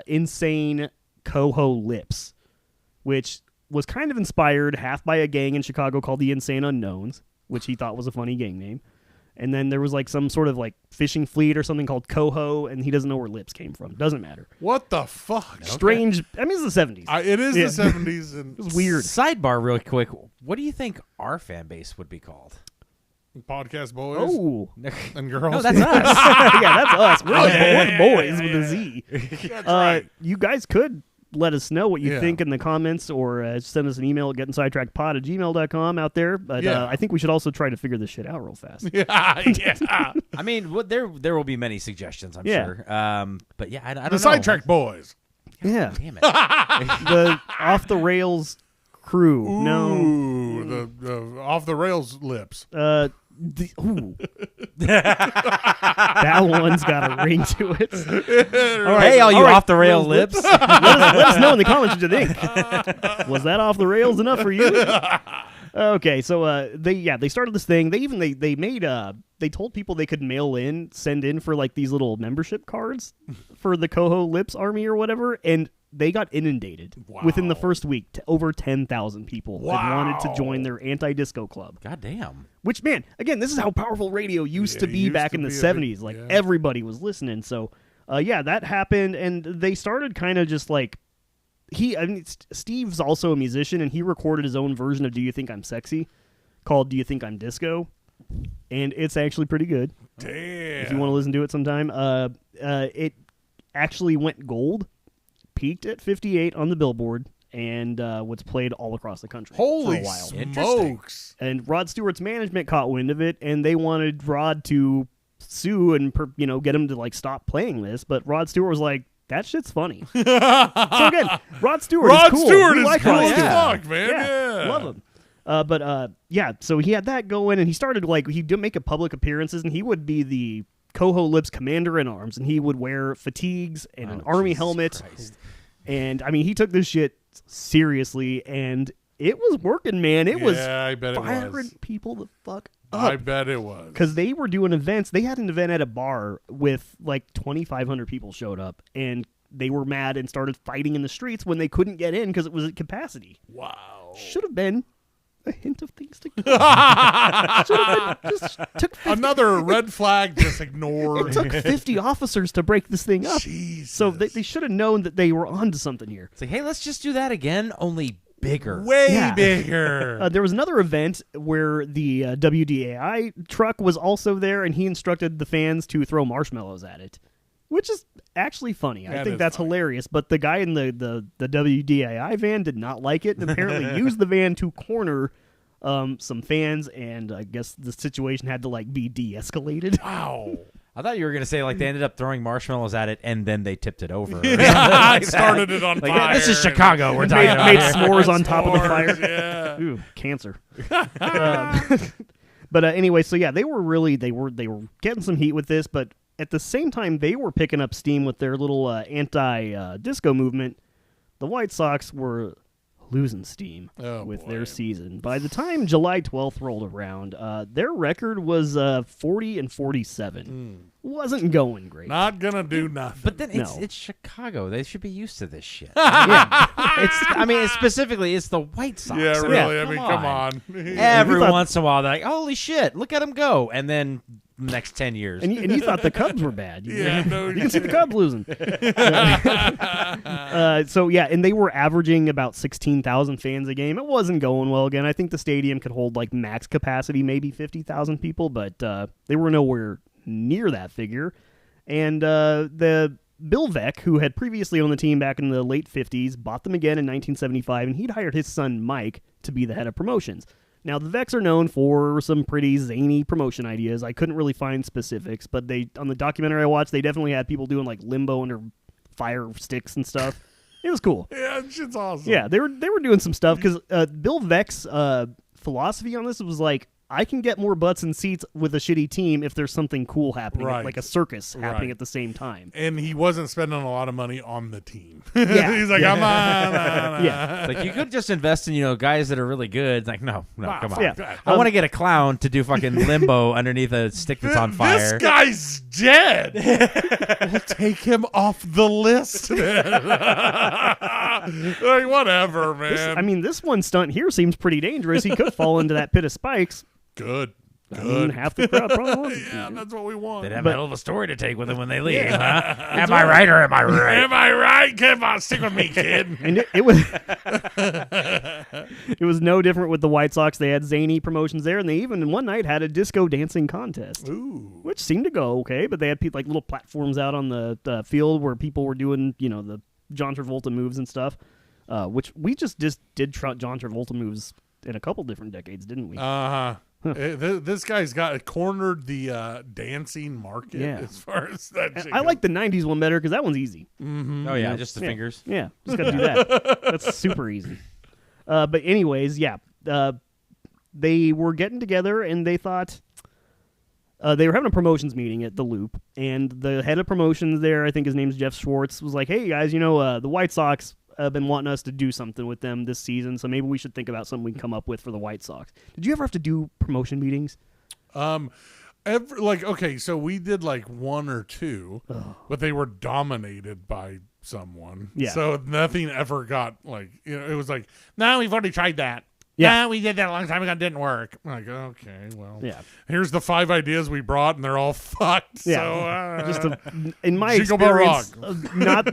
Insane Coho Lips, which was kind of inspired half by a gang in Chicago called the Insane Unknowns, which he thought was a funny gang name. And then there was like some sort of like fishing fleet or something called Coho, and he doesn't know where Lips came from. Doesn't matter. What the fuck? Strange. I mean, it's the 70s. It is the 70s. And it was weird. Sidebar, really quick. What do you think our fan base would be called? Podcast boys Oh. and girls. No, that's us. Yeah, that's us. We're the boys with a Z. That's right. You guys could let us know what you think in the comments, or send us an email at gettinsidetrackedpod@gmail.com out there. But I think we should also try to figure this shit out real fast. Yeah. I mean, there will be many suggestions, I'm sure. But yeah, I don't know. The Sidetracked boys. Yeah. Damn it. The Off the Rails crew. Ooh, No. the off the rails lips. That one's got a ring to it. Hey, all you off the rail lips. let us know in the comments what you think. Was that off the rails enough for you? Okay, so they started this thing. They told people they could send in for like these little membership cards for the Coho Lips Army or whatever, and they got inundated within the first week. Over 10,000 people had wanted to join their anti-disco club. God damn. Which, man, again, this is how powerful radio used to be back in the 70s. Everybody was listening. So, that happened, and they started kind of just like... Steve's also a musician, and he recorded his own version of Do You Think I'm Sexy, called Do You Think I'm Disco? And it's actually pretty good. Damn. If you want to listen to it sometime. It actually went gold, peaked at 58 on the Billboard, and was played all across the country for a while. Smokes. And Rod Stewart's management caught wind of it, and they wanted Rod to sue and get him to like stop playing this, but Rod Stewart was like, that shit's funny. So again, Rod Stewart is cool. Stewart we is like cool Rod as Stewart. fuck, man. Yeah. Love him. So he had that going, and he started he'd make public appearances, and he would be the Coho Lips commander-in-arms, and he would wear fatigues and an army helmet. Christ. And I mean, he took this shit seriously, and it was working, man. It was I bet it firing was. people the fuck up. I bet it was. Because they were doing events. They had an event at a bar with like 2,500 people showed up, and they were mad and started fighting in the streets when they couldn't get in because it was at capacity. Wow. Should have been a hint of things to come. Should have been, just took 50, Another red flag just ignored. it took 50 officers to break this thing up. Jesus. So they should have known that they were onto something here. It's like, hey, let's just do that again, only bigger. Way bigger. There was another event where the WDAI truck was also there, and he instructed the fans to throw marshmallows at it, which is actually funny. I think that's hilarious. But the guy in the WDAI van did not like it, and apparently used the van to corner some fans, and I guess the situation had to be de-escalated. Wow. I thought you were going to say they ended up throwing marshmallows at it and then they tipped it over. Yeah, started it on fire. Yeah, this is Chicago. We're talking about made s'mores on top of the fire. Yeah. Ooh, cancer. But anyway, so yeah, they were getting some heat with this, but at the same time, they were picking up steam with their little anti-disco movement. The White Sox were losing steam with their season. By the time July 12th rolled around, their record was 40-47. Wasn't going great. Not gonna do nothing. But then No. it's Chicago. They should be used to this shit. Yeah. Specifically, it's the White Sox. Yeah, I really. mean, Come on. Every once in a while, they're like, holy shit, look at them go. And then next 10 years. And you thought the Cubs were bad. Yeah, no, you didn't see the Cubs losing. And they were averaging about 16,000 fans a game. It wasn't going well again. I think the stadium could hold max capacity, maybe 50,000 people, but they were nowhere near that figure. And the Bill Veeck, who had previously owned the team back in the late 50s, bought them again in 1975, and he'd hired his son Mike to be the head of promotions. Now, the Vex are known for some pretty zany promotion ideas. I couldn't really find specifics, but on the documentary I watched, they definitely had people doing like limbo under fire sticks and stuff. It was cool. Yeah, shit's awesome. Yeah, they were doing some stuff because Bill Vex' philosophy on this was like, I can get more butts and seats with a shitty team if there's something cool happening, Right. like a circus happening Right. at the same time. And he wasn't spending a lot of money on the team. Yeah. He's like, come on. Yeah. Like, you could just invest in, guys that are really good. It's like, no, Wow, come on. Yeah. I want to get a clown to do fucking limbo underneath a stick that's on fire. This guy's dead. We'll take him off the list. Like, whatever, man. This one stunt here seems pretty dangerous. He could fall into that pit of spikes. Good. I mean, half the crowd probably won't. Yeah, that's what we want. They'd have a hell of a story to take with them when they leave, huh? Am I right or am I right? Am I right? Come on, stick with me, kid. And it was it was no different with the White Sox. They had zany promotions there, and they even one night had a disco dancing contest, Ooh. which seemed to go okay. But they had like little platforms out on the field where people were doing the John Travolta moves and stuff, which we just did John Travolta moves in a couple different decades, didn't we? This guy's got cornered the dancing market as far as that shit I goes. like the 90s one better because that one's easy. Oh, yeah, just the fingers. Yeah, just got to do that. That's super easy. But anyways, they were getting together and they thought they were having a promotions meeting at the Loop, and the head of promotions there, I think his name's Jeff Schwartz, was like, hey guys, the White Sox have been wanting us to do something with them this season, so maybe we should think about something we can come up with for the White Sox. Did you ever have to do promotion meetings? Okay, so we did like one or two, but they were dominated by someone. Yeah. So nothing ever got it was like, no, we've already tried that. Yeah. No, we did that a long time ago. It didn't work. I'm like, okay, well, Yeah. here's the 5 ideas we brought, and they're all fucked. Yeah. So, in my Jingle experience, bell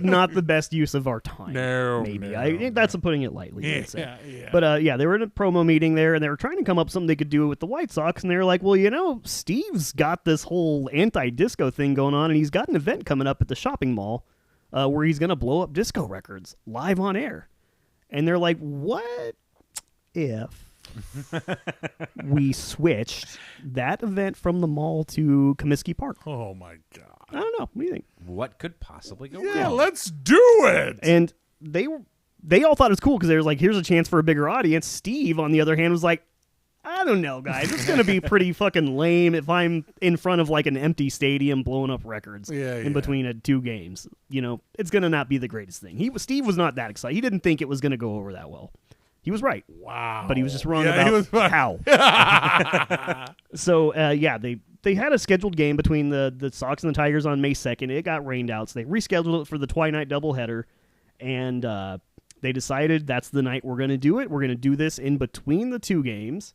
not the best use of our time. No, maybe. no, That's putting it lightly. I'd say. yeah. But they were in a promo meeting there, and they were trying to come up with something they could do with the White Sox, and they were like, well, Steve's got this whole anti-disco thing going on, and he's got an event coming up at the shopping mall where he's going to blow up disco records live on air. And they're like, what if we switched that event from the mall to Comiskey Park? Oh my god. I don't know. What do you think? What could possibly go Yeah, wrong? let's do it. And they all thought it was cool because they were like, here's a chance for a bigger audience. Steve, on the other hand, was like, I don't know, guys. It's going to be pretty fucking lame if I'm in front of like an empty stadium blowing up records in between 2 games. It's going to not be the greatest thing. Steve was not that excited. He didn't think it was going to go over that well. He was right. Wow. But he was just wrong he was about how. So, they had a scheduled game between the Sox and the Tigers on May 2nd. It got rained out, so they rescheduled it for the twilight doubleheader. And they decided that's the night we're going to do it. We're going to do this in between the 2 games.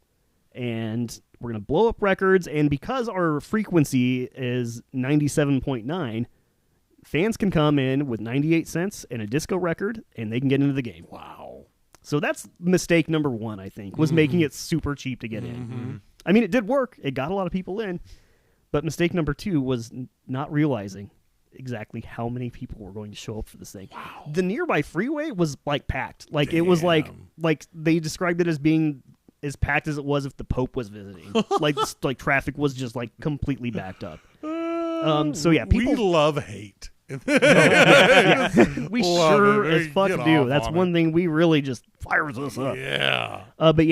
And we're going to blow up records. And because our frequency is 97.9, fans can come in with 98 cents and a disco record, and they can get into the game. Wow. So that's mistake number 1, I think, was making it super cheap to get in. I mean, it did work. It got a lot of people in. But mistake number 2 was not realizing exactly how many people were going to show up for this thing. Wow. The nearby freeway was packed. It was like they described it as being as packed as it was if the Pope was visiting. like traffic was just completely backed up. People we love hate. We Love sure it. as fuck Get do. off That's on one thing we really just fires us up. Yeah. But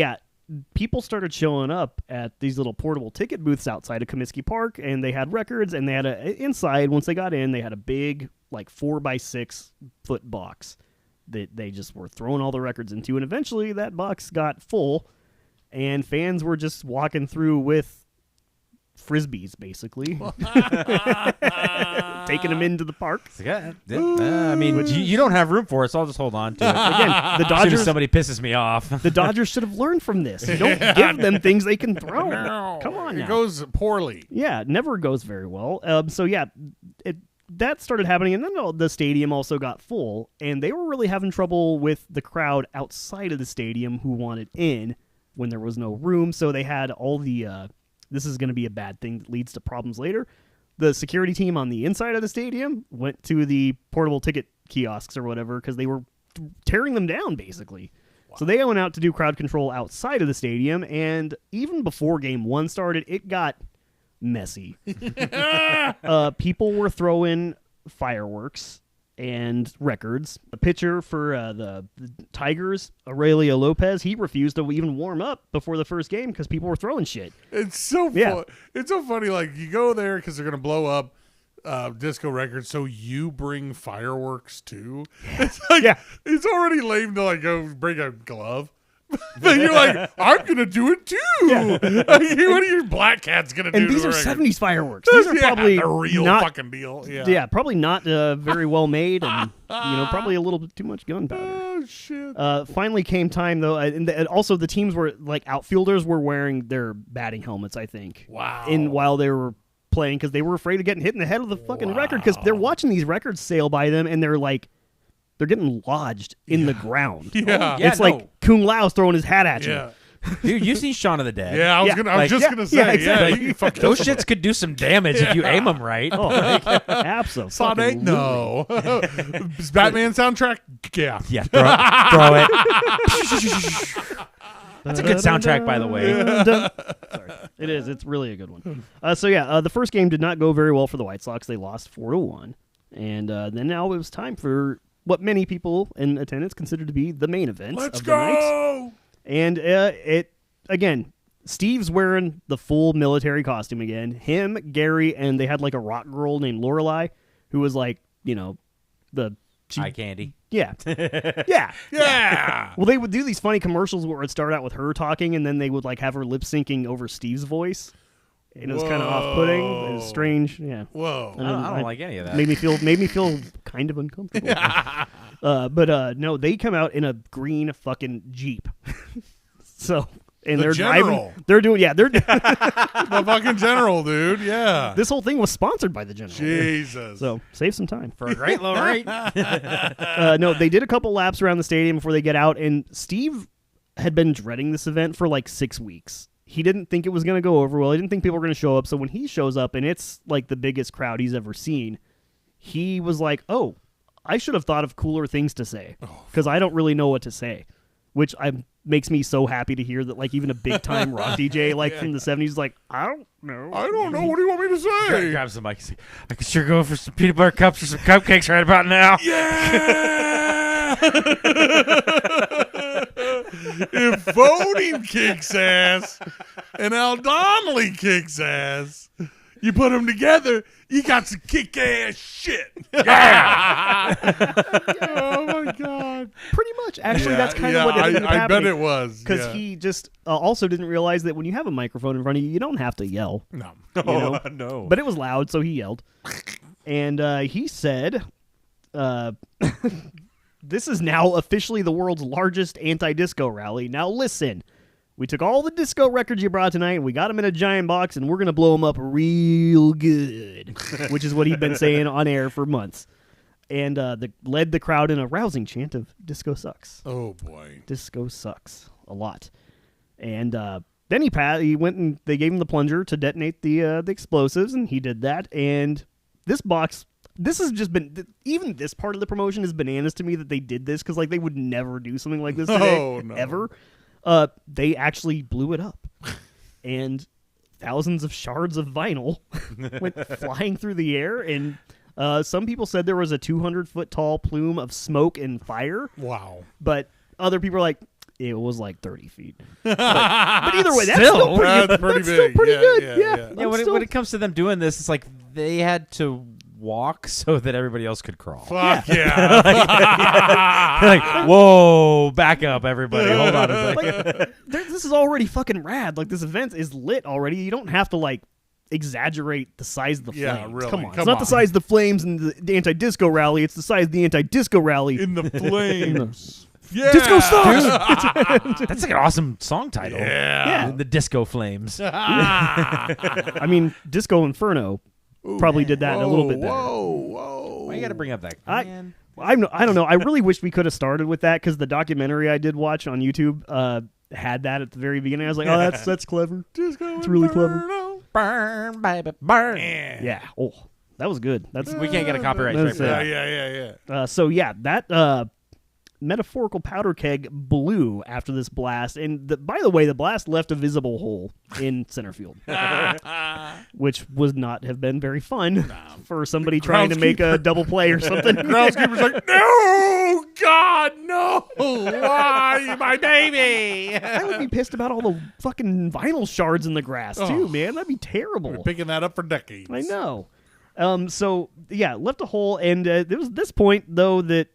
people started showing up at these little portable ticket booths outside of Comiskey Park, and they had records, and they had inside, once they got in, they had a big 4x6 foot box that they just were throwing all the records into, and eventually that box got full, and fans were just walking through with Frisbees, basically. Taking them into the park. I mean, you don't have room for it, so I'll just hold on to it. Again, the As soon as Dodgers somebody pisses me off. The Dodgers should have learned from this. You don't give them things they can throw. No, Come on now. It goes poorly. Yeah, it never goes very well. That started happening, and then the stadium also got full, and they were really having trouble with the crowd outside of the stadium who wanted in when there was no room, so they had all the this is going to be a bad thing that leads to problems later. The security team on the inside of the stadium went to the portable ticket kiosks or whatever because they were tearing them down, basically. So they went out to do crowd control outside of the stadium, and even before Game 1 started, it got messy. People were throwing fireworks and records. A pitcher for the Tigers, Aurelio Lopez, he refused to even warm up before the first game because people were throwing shit. It's so fun. It's so funny. Like, you go there because they're going to blow up disco records, so you bring fireworks too. It's like, it's already lame to like go bring a glove. Then you're like, I'm gonna do it too. Like, what are your black cats gonna do? And these are 70s fireworks. These are probably the real not, fucking deal. Probably not very well made, and probably a little bit too much gunpowder. Oh shit! Finally came time though, and also the teams were like outfielders were wearing their batting helmets. I think. Wow. While they were playing because they were afraid of getting hit in the head of the fucking record because they're watching these records sail by them and they're like. They're getting lodged in the ground. It's like Kung Lao's throwing his hat at you. Dude, you've seen Shaun of the Dead. Yeah, I was just gonna say. Exactly. You can those shits could do some damage if you aim them right. Absolutely. Sonic, no. Is Batman soundtrack? Yeah. Yeah, throw it. That's a good soundtrack, by the way. Sorry. It is. It's really a good one. The first game did not go very well for the White Sox. They lost 4-1. And then now it was time for what many people in attendance consider to be the main event of the night. And again, Steve's wearing the full military costume again. Him, Gary, and they had like a rock girl named Lorelei who was like, the eye candy. Yeah. Well, they would do these funny commercials where it would start out with her talking and then they would like have her lip syncing over Steve's voice. And it was kind of off-putting. It was strange. Yeah. Whoa. I don't like any of that. Made me feel kind of uncomfortable. No, they come out in a green fucking Jeep. And they're General. driving. They're doing. They're the fucking General, dude. Yeah. This whole thing was sponsored by the General. Jesus. So save some time for a great low rate. No, they did a couple laps around the stadium before they get out, and Steve had been dreading this event for like 6 weeks. He didn't think it was going to go over well. He didn't think people were going to show up. So when he shows up and it's like the biggest crowd he's ever seen, he was like, oh, I should have thought of cooler things to say because I don't really know what to say, which makes me so happy to hear that like even a big time rock DJ like from the 70s is like, I don't know. What do you want me to say? Grab some mic. I could sure go for some peanut butter cups or some cupcakes right about now. Yeah! If voting kicks ass and Al Donnelly kicks ass, you put them together, you got some kick-ass shit. Yeah! Oh, my God. Pretty much. Actually, that's kind of what ended up happening. I bet it was. Because he just also didn't realize that when you have a microphone in front of you, you don't have to yell. No. No. But it was loud, so he yelled. And he said, this is now officially the world's largest anti-disco rally. Now listen. We took all the disco records you brought tonight, and we got them in a giant box, and we're going to blow them up real good, which is what he'd been saying on air for months. And led the crowd in a rousing chant of disco sucks. Oh, boy. Disco sucks a lot. And then he went and they gave him the plunger to detonate the explosives, and he did that. And this has just been, even this part of the promotion is bananas to me that they did this, because like they would never do something like this today, ever. They actually blew it up, and thousands of shards of vinyl went flying through the air, and some people said there was a 200-foot tall plume of smoke and fire. Wow. But other people are like, it was like 30 feet. But either way, that's still pretty good. Yeah. When it comes to them doing this, it's like they had to walk so that everybody else could crawl. Fuck yeah. like, whoa, back up, everybody. Hold on a second. This is already fucking rad. Like, this event is lit already. You don't have to, like, exaggerate the size of the flames. Yeah, really. Come on. It's not the size of the flames in the anti-disco rally. It's the size of the anti-disco rally. In the flames. Yeah. Disco sucks! That's like an awesome song title. Yeah. The Disco Flames. I mean, Disco Inferno probably did that a little bit better. Whoa. Why you got to bring up that? I don't know. I really wish we could have started with that, because the documentary I did watch on YouTube had that at the very beginning. I was like, oh, that's clever. It's really clever. Burn, baby, burn. Yeah. Oh, that was good. We can't get a copyright strike for that. Yeah. So yeah, that metaphorical powder keg blew after this blast. And by the way, the blast left a visible hole in center field, which would not have been very fun for somebody trying to make a double play or something. Groundskeeper's like, no, God, no. Why, my baby? I would be pissed about all the fucking vinyl shards in the grass, too, man. That'd be terrible. We've been picking that up for decades. I know. So, yeah, left a hole. And it was this point, though, that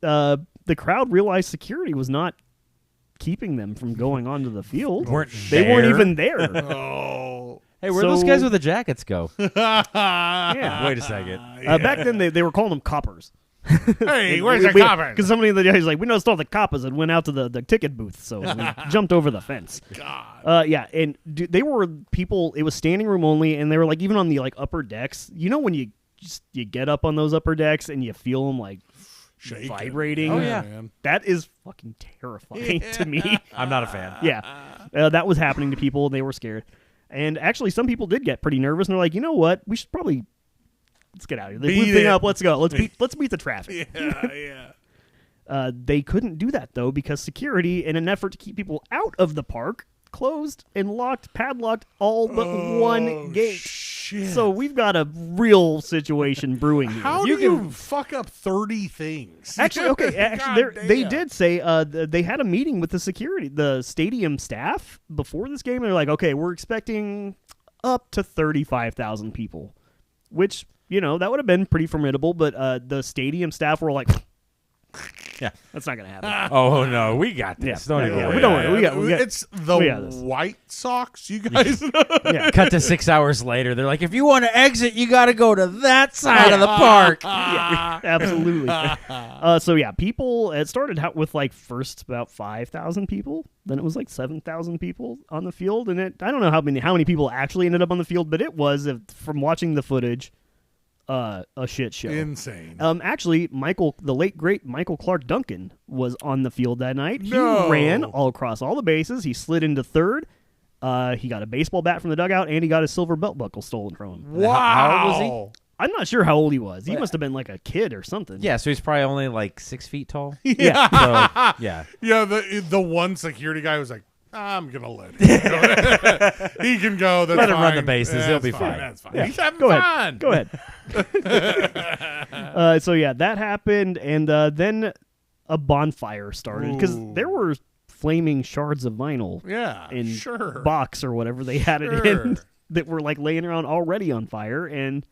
the crowd realized security was not keeping them from going onto the field. They weren't even there. Oh. Hey, where'd those guys with the jackets go? Yeah. Wait a second. Back then, they were calling them coppers. Hey, where's the coppers? Because somebody in the day was like, we noticed all the coppers and went out to the ticket booth, so we jumped over the fence. God. Yeah, and they were people. It was standing room only, and they were like even on the like upper decks. You know when you get up on those upper decks and you feel them like Shaking. vibrating. Oh, yeah. Man. That is fucking terrifying to me. I'm not a fan. Yeah, that was happening to people, and they were scared. And actually, some people did get pretty nervous, and they're like, you know what? We should probably let's get out of here. They blew thing up. Let's go. Let's beat the traffic. Yeah. They couldn't do that though because security, in an effort to keep people out of the park, closed and padlocked all but one gate. Shit. So we've got a real situation brewing here. How do you fuck up 30 things? Actually, God they damn. did say they had a meeting with the stadium staff before this game. They're like, okay, we're expecting up to 35,000 people, which, you know, that would have been pretty formidable. But the stadium staff were like, Yeah. that's not going to happen. Oh, no. We got this. Don't even worry. We don't worry. We got It's the we got this. White Sox, you guys. Yeah. Cut to 6 hours later. They're like, if you want to exit, you got to go to that side of the park. Yeah, absolutely. So yeah, people. It started out with like first about 5,000 people, then it was like 7,000 people on the field, and I don't know how many people actually ended up on the field, but it was from watching the footage, a shit show. Insane. Actually, the late great Michael Clark Duncan was on the field that night. No. He ran all across all the bases. He slid into third. He got a baseball bat from the dugout, and he got his silver belt buckle stolen from him. Wow. How old was he? I'm not sure how old he was. He must have been like a kid or something. Yeah, so he's probably only like 6 feet tall. Yeah. So, yeah. Yeah, the one security guy was like, I'm going to let him go. He can go. That's Let him fine. run the bases. He'll be That's fine. That's fine. Yeah. He's having Go fun. ahead. So yeah, that happened, and then a bonfire started because Ooh. there were flaming shards of vinyl Yeah, in sure. box or whatever they had it in that were like laying around already on fire. And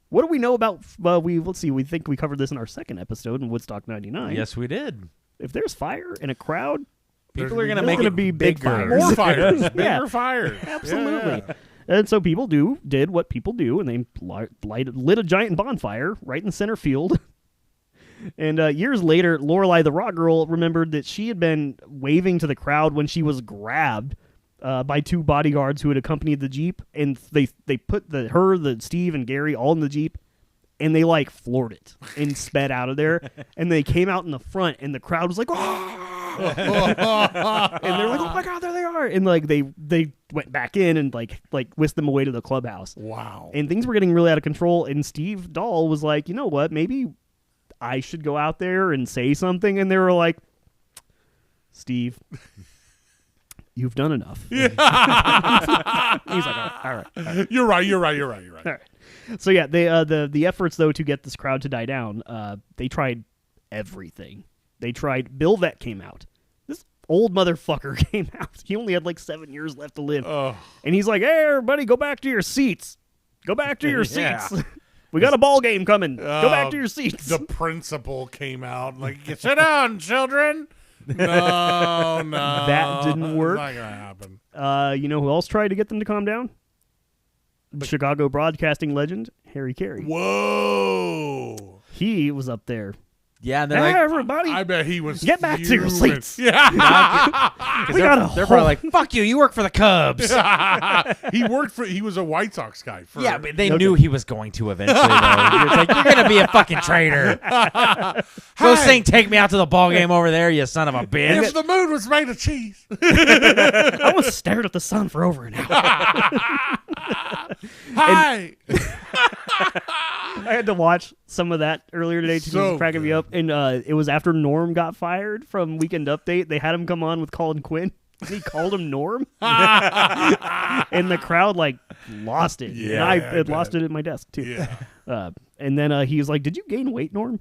what do we know about? Let's see. We think we covered this in our second episode in Woodstock '99. Yes, we did. If there's fire in a crowd, People are going to there's make gonna it be big bigger. fires. More fires. Bigger Yeah. fires. Absolutely. Yeah. And so people did what people do, and they lit a giant bonfire right in center field. And years later, Lorelei, the rock girl, remembered that she had been waving to the crowd when she was grabbed by two bodyguards who had accompanied the Jeep, and they put Steve and Gary all in the Jeep, and they like floored it and sped out of there. And they came out in the front, and the crowd was like, "Oh!" And they're like, "Oh my God, there they are!" And like they went back in and like whisked them away to the clubhouse. Wow. And things were getting really out of control. And Steve Dahl was like, "You know what? Maybe I should go out there and say something." And they were like, "Steve, you've done enough." Yeah. He's like, all right. You're right. All right. So yeah, they the efforts though to get this crowd to die down, they tried everything. They tried. Bill Vett came out. This old motherfucker came out. He only had like 7 years left to live, and he's like, "Hey, everybody, go back to your seats. Go back to your seats. We got a ball game coming. Go back to your seats." The principal came out like, "Sit down, children." No, That didn't work. It's not gonna happen. You know who else tried to get them to calm down? Chicago broadcasting legend Harry Carey. Whoa. He was up there. Yeah, and Hey, they're like, everybody, I bet he was. get back to your fuming. seats. Yeah. We got a they're whole- probably like, fuck you, you work for the Cubs. He was a White Sox guy. Yeah, but they knew he was going to eventually, though. It's like, you're going to be a fucking traitor. Go sing Take Me Out to the Ball Game over there, you son of a bitch. If the moon was made of cheese. I was stared at the sun for over an hour. Hi. I had to watch some of that earlier today because it was cracking me up. And it was after Norm got fired from Weekend Update. They had him come on with Colin Quinn. And he called him Norm. And the crowd, lost it. Yeah, and I lost it at my desk, too. Yeah. And then he was like, "Did you gain weight, Norm?"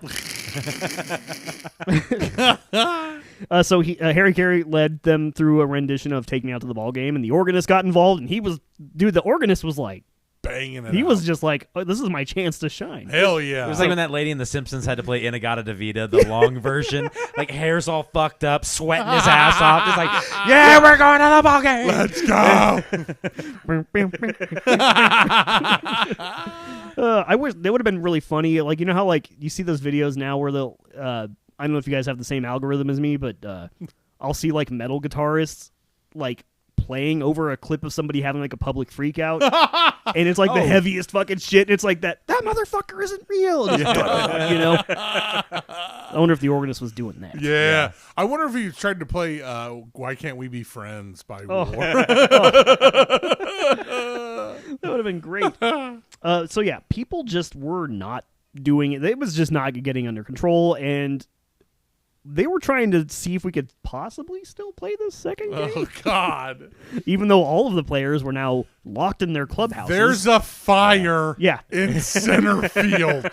So Harry Carey led them through a rendition of "Take Me Out to the Ball Game," and the organist got involved. And the organist was like, banging it. He out. was just like, oh, "This is my chance to shine." Hell yeah! It was like when that lady in The Simpsons had to play Inagata Davida, the long version. Hair's all fucked up, sweating his ass off. Just like, yeah, we're going to the ball game. Let's go. I wish they would have been really funny. You know how you see those videos now where they'll I don't know if you guys have the same algorithm as me, but I'll see metal guitarists playing over a clip of somebody having a public freak out, and it's the heaviest fucking shit. And it's that motherfucker isn't real. You know. I wonder if the organist was doing that. Yeah. I wonder if he tried to play "Why Can't We Be Friends" by War. That would have been great. So yeah, people just were not doing it. It was just not getting under control, and they were trying to see if we could possibly still play this second game. Oh, God. Even though all of the players were now locked in their clubhouses. There's a fire in center field.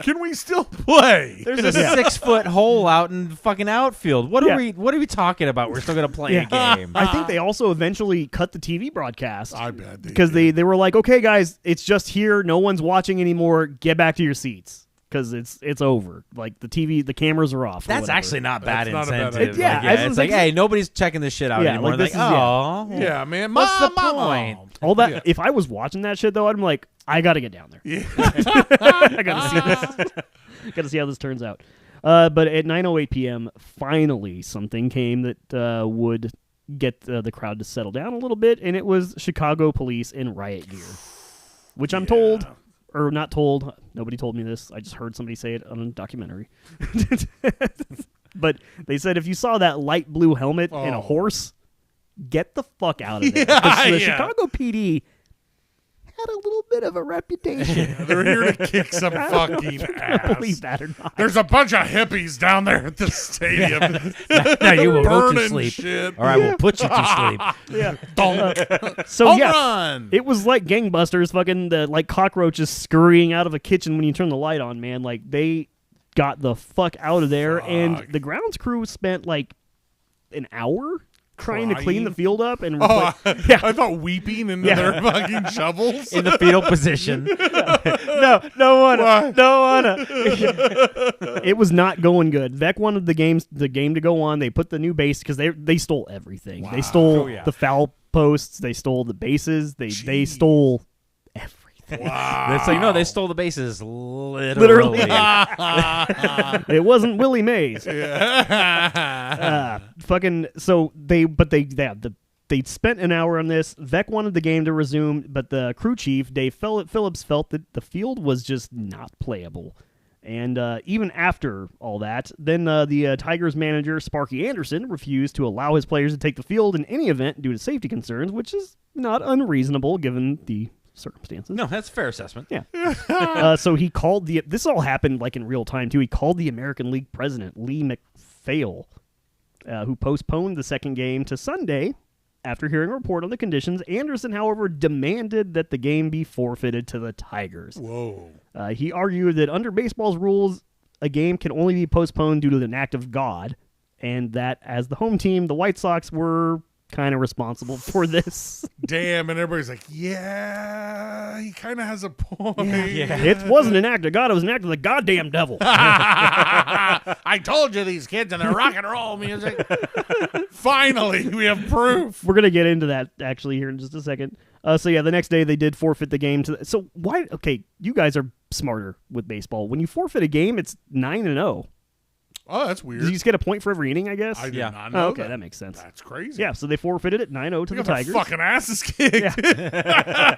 Can we still play? There's a 6-foot hole out in the fucking outfield. What are we talking about? We're still going to play a game. I think they also eventually cut the TV broadcast. I bet. Because they were like, okay, guys, it's just here. No one's watching anymore. Get back to your seats. Because it's over. The cameras are off. That's actually not bad That's not a bad incentive. idea. It's hey, nobody's checking this shit out anymore. Oh, yeah, man. What's the point? All that. If I was watching that shit though, I'm like, I got to get down there. Yeah. I got to see this. Got to see how this turns out. But at 9:08 p.m., finally something came that would get the crowd to settle down a little bit, and it was Chicago police in riot gear, which I'm told. Or not told. Nobody told me this. I just heard somebody say it on a documentary. But they said if you saw that light blue helmet and a horse, get the fuck out of there. Because the Chicago PD had a little bit of a reputation. They're here to kick some fucking ass. Believe that or not. There's a bunch of hippies down there at the stadium. Now you will go to Burning sleep. shit. Or I will put you to sleep. Yeah. So Home run. It was like gangbusters, fucking like cockroaches scurrying out of a kitchen when you turn the light on, man. They got the fuck out of there, and the grounds crew spent an hour trying to clean the field up and I thought weeping into their fucking shovels in the fetal position. Don't wanna. It was not going good. Vec wanted the game to go on. They put the new base because they stole everything. Wow. They stole the foul posts. They stole the bases. They stole everything. Wow. They stole the bases literally. It wasn't Willie Mays. They'd spent an hour on this. Vec wanted the game to resume, but the crew chief, Dave Phillips, felt that the field was just not playable. And even after all that, then the Tigers manager, Sparky Anderson, refused to allow his players to take the field in any event due to safety concerns, which is not unreasonable given the circumstances. No, that's a fair assessment. Yeah. So he called this all happened in real time too. He called the American League president, Lee McPhail, who postponed the second game to Sunday after hearing a report on the conditions. Anderson, however, demanded that the game be forfeited to the Tigers. Whoa. He argued that under baseball's rules, a game can only be postponed due to an act of God, and that as the home team, the White Sox were kind of responsible for this. Damn, and everybody's like, yeah, he kind of has a point. Yeah. It wasn't an act of God, it was an act of the goddamn devil. I told you these kids and their rock and roll music. Finally, we have proof. We're going to get into that actually here in just a second. The next day they did forfeit the game. So why, okay, you guys are smarter with baseball. When you forfeit a game, it's 9-0. Oh, that's weird. Did you just get a point for every inning, I guess? I did Yeah. not know. Oh, okay, that makes sense. That's crazy. Yeah, so they forfeited it 9-0 to They the got their Tigers. fucking asses kicked.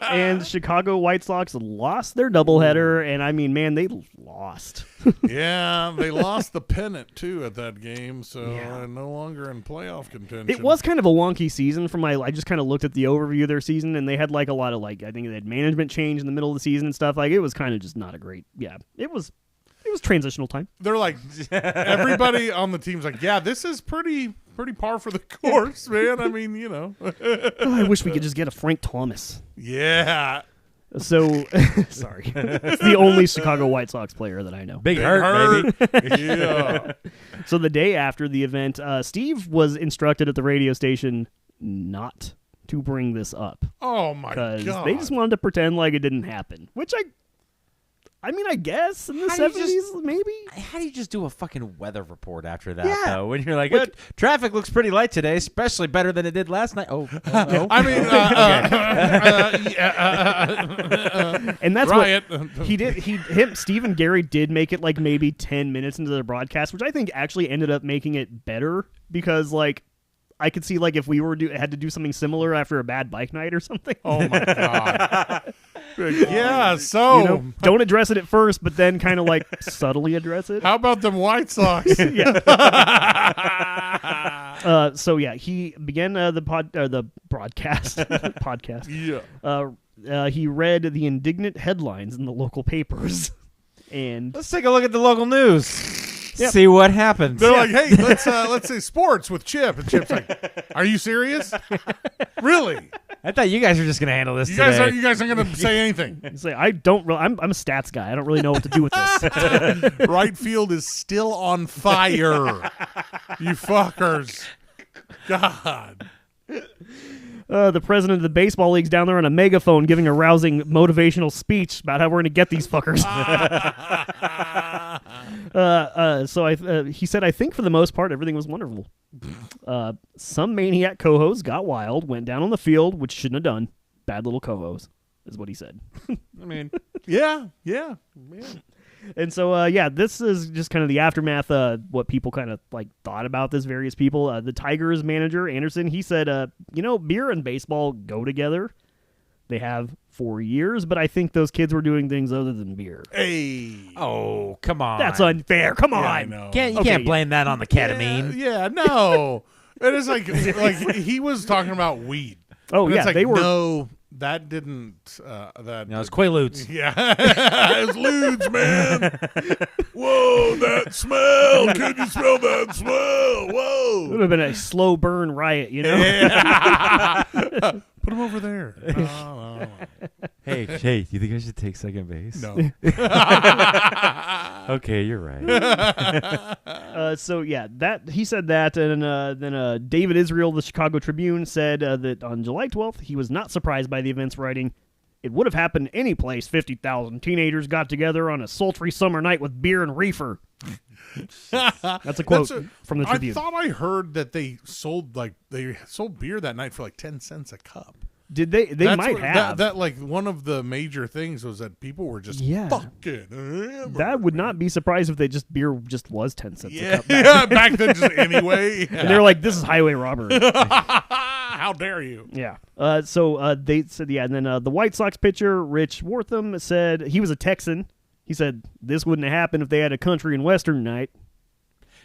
And Chicago White Sox lost their doubleheader, and I mean, man, they lost. Yeah, they lost the pennant too at that game, so Yeah. no longer in playoff contention. It was kind of a wonky season from I just kind of looked at the overview of their season, and they had like a lot of I think they had management change in the middle of the season and stuff. Like it was kind of just not a great. Yeah, it was transitional time. They're like everybody on the team's like, yeah, this is pretty par for the course, man. I mean, Oh, I wish we could just get a Frank Thomas. yeah. So sorry, it's the only Chicago White Sox player that I know. Big hurt, baby. Yeah. So the day after the event, Steve was instructed at the radio station not to bring this up Oh my because god. they just wanted to pretend like it didn't happen. Which I mean, I guess in the How do you 70s, maybe. How do you just do a fucking weather report after that, Yeah. though? When you're like, traffic looks pretty light today, especially better than it did last night. Oh, no. I mean, And that's Riot. what he did. Steve and Gary did make it like maybe 10 minutes into the broadcast, which I think actually ended up making it better because like I could see like if we were had to do something similar after a bad bike night or something. Oh my god. Yeah, so Don't address it at first, but then kind of like subtly address it. how about them White Sox? So yeah, he began the broadcast podcast. Yeah. He read the indignant headlines in the local papers, and Let's take a look at the local news. Yep. See what happens. They're like, hey, let's say sports with Chip, and Chip's like, are you serious? Really? I thought you guys were just going to handle this You today. guys aren't gonna say anything. you say, I'm a stats guy. I don't really know what to do with this. Right field is still on fire. You fuckers. God. The president of the baseball league's down there on a megaphone giving a rousing motivational speech about how we're going to get these fuckers. He said, I think for the most part, everything was wonderful. Some maniac co-host got wild, went down on the field, which shouldn't have done. Bad little co-host, is what he said. I mean, yeah. And so, this is just kind of the aftermath, what people kind of like thought about this, various people. The Tigers manager, Anderson, he said, beer and baseball go together. They have for years, but I think those kids were doing things other than beer. Hey. Oh, come on. That's unfair. Come on. Yeah, I know. You can't blame that on the ketamine. Yeah, no. It is like he was talking about weed. Oh, And yeah, it's like, they were. No, that didn't. That. No, it's Quaaludes. Yeah, it was lewds, man. Whoa, that smell! Can you smell that smell? It Whoa! would have been a slow burn riot, you know? Yeah. Put him over there. Oh, Hey, do you think I should take second base? no. Okay, you're right. That he said that, and then David Israel, the Chicago Tribune, said that on July 12th, he was not surprised by the events, writing, "It would have happened any place 50,000 teenagers got together on a sultry summer night with beer and reefer." That's a quote from the Tribune. I thought I heard that they sold beer that night for like 10 cents a cup. Did they? They That's might what- have. that like one of the major things was that people were just fucking hammered. That would not be surprised if beer just was 10 cents a Yeah, cup. yeah, back then just anyway. And they're like, "This is highway robbery." How dare you? Yeah. So they said, and then the White Sox pitcher, Rich Wortham, said he was a Texan. He said, "This wouldn't have happened if they had a country and western night."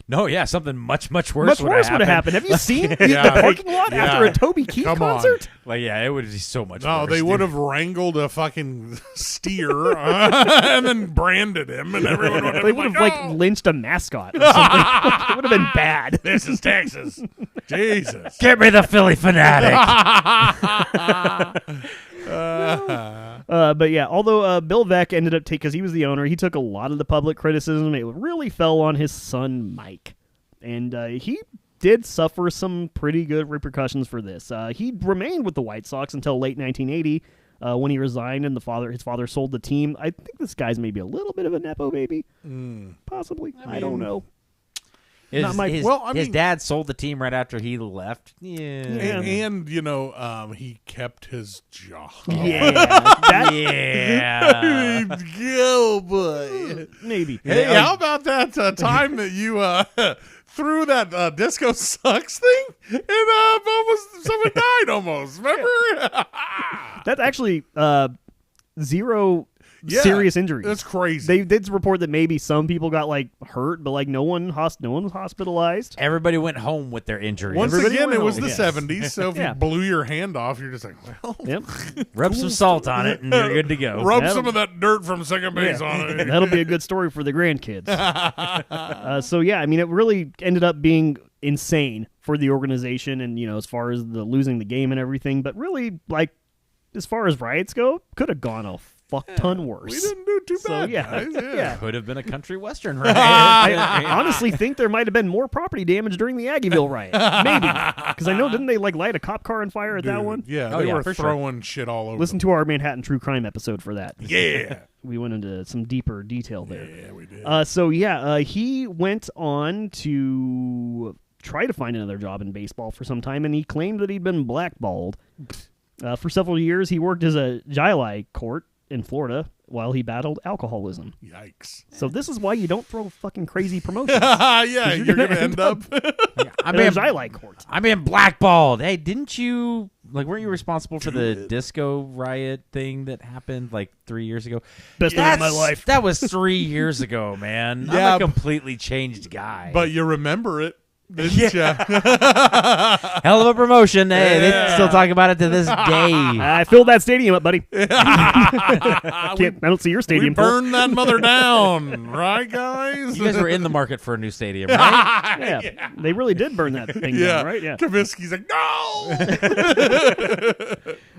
No, yeah, something much worse Much worse would have happened. Have you seen the parking lot Yeah. after a Toby Keith Come on. concert? Like, yeah, it would be so much No, worse. they would dude. have wrangled a fucking steer and then branded him, and everyone would have They been would like, have "Oh, lynched a mascot or something. It would have been bad. this is Texas." Jesus. Get me the Philly fanatic. But yeah, although Bill Veeck ended up because he was the owner, he took a lot of the public criticism. It really fell on his son Mike, and he did suffer some pretty good repercussions for this. He remained with the White Sox until late 1980 when he resigned, and his father sold the team. I think this guy's maybe a little bit of a nepo baby, possibly. I don't know. Not my- his, Well, I his mean- dad sold the team right after he left. Yeah. And he kept his job. Yeah, that Yeah. Go, boy. maybe. Hey, how about that time that you threw that Disco Sucks thing and almost someone died almost? Remember? That's actually zero Yeah, serious injuries. That's crazy. They did report that maybe some people got like hurt, but like no one was hospitalized. Everybody went home with their injuries. Once Everybody again, went it was home, the yes. 70s, so if Yeah. you blew your hand off, you're just like, well, Yep, Rub some salt on it, and you're good to go. rub That'll- some of that dirt from second base on it. that'll be a good story for the grandkids. So yeah, I mean, it really ended up being insane for the organization, and as far as the losing the game and everything. But really, like as far as riots go, could have gone a fuck ton worse. We didn't do too So, bad, yeah. guys. Yeah. Could have been a country western, right? I honestly think there might have been more property damage during the Aggieville riot. Maybe. Because I know, didn't they light a cop car on fire at that Dude, one? Yeah, Oh, they yeah, were for sure. throwing shit all over. Listen to our Manhattan True Crime episode for that. Yeah. We went into some deeper detail there. Yeah, we did. He went on to try to find another job in baseball for some time, and he claimed that he'd been blackballed. For several years, he worked as a Jili court in Florida while he battled alcoholism. Yikes. So this is why you don't throw fucking crazy promotions. Yeah, you're going to end up. I'm At a being, Jili court. I'm being blackballed. Hey, didn't you weren't you responsible for the disco riot thing that happened like 3 years ago? Best day of my life. That was 3 years ago, man. Yeah, I'm a completely changed guy. But you remember it, didn't you? Hell of a promotion. Hey, they still talk about it to this day. I filled that stadium up, buddy. I don't see your We stadium full. burned that mother down, right, guys? You guys were in the market for a new stadium, right? Yeah, they really did burn that thing Yeah, down, right? Yeah. Kaminsky's like,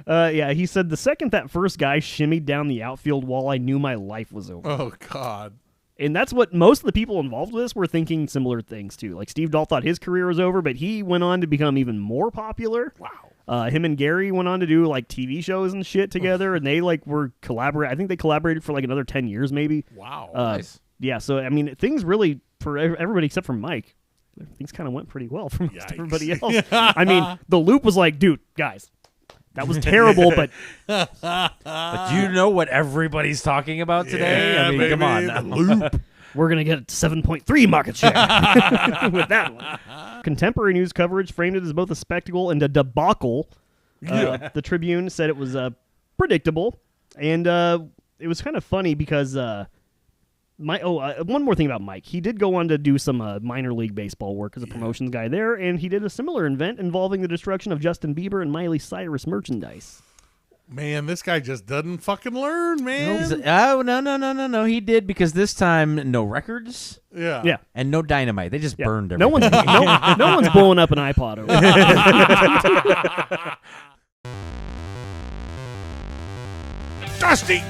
no! Yeah, he said, the second that first guy shimmied down the outfield wall, I knew my life was over. Oh, God. And that's what most of the people involved with this were thinking similar things, too. Like, Steve Dahl thought his career was over, but he went on to become even more popular. Wow. Him and Gary went on to do, like, TV shows and shit together, and they, like, were collaborating. I think they collaborated for, like, another 10 years, maybe. Wow. Nice. Yeah, so, I mean, things really, for everybody except for Mike, things kind of went pretty well for most Yikes. everybody else. I mean, the Loop was like, dude, guys, that was terrible, but But do you know what everybody's talking about today? Yeah, I mean, baby, come on. the now. Loop. we're going to get 7.3 market share with that one. Contemporary news coverage framed it as both a spectacle and a debacle. The Tribune said it was predictable, and it was kind of funny because one more thing about Mike. He did go on to do some minor league baseball work as a promotions guy there, and he did a similar event involving the destruction of Justin Bieber and Miley Cyrus merchandise. Man, this guy just doesn't fucking learn, man. He's like, oh, no. He did because this time, no records Yeah. Yeah. and no dynamite. They just Yeah. burned No everything. one's no one's blowing up an iPod over it. Dusty,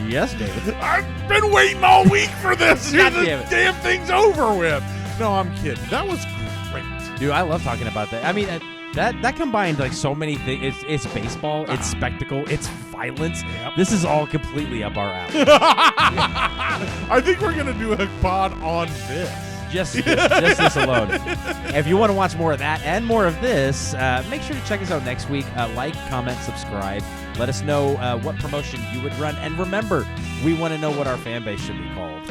Yes, David. I've been waiting all week for this. God the damn it. damn thing's over with. No, I'm kidding. That was great. Dude, I love talking about that. I mean, that combined like so many things. It's baseball, it's spectacle, it's violence. This is all completely up our alley. I think we're gonna do a pod on this. just this alone. If you want to watch more of that and more of this, make sure to check us out next week. Like, comment, subscribe. Let us know what promotion you would run. And remember, we want to know what our fan base should be called.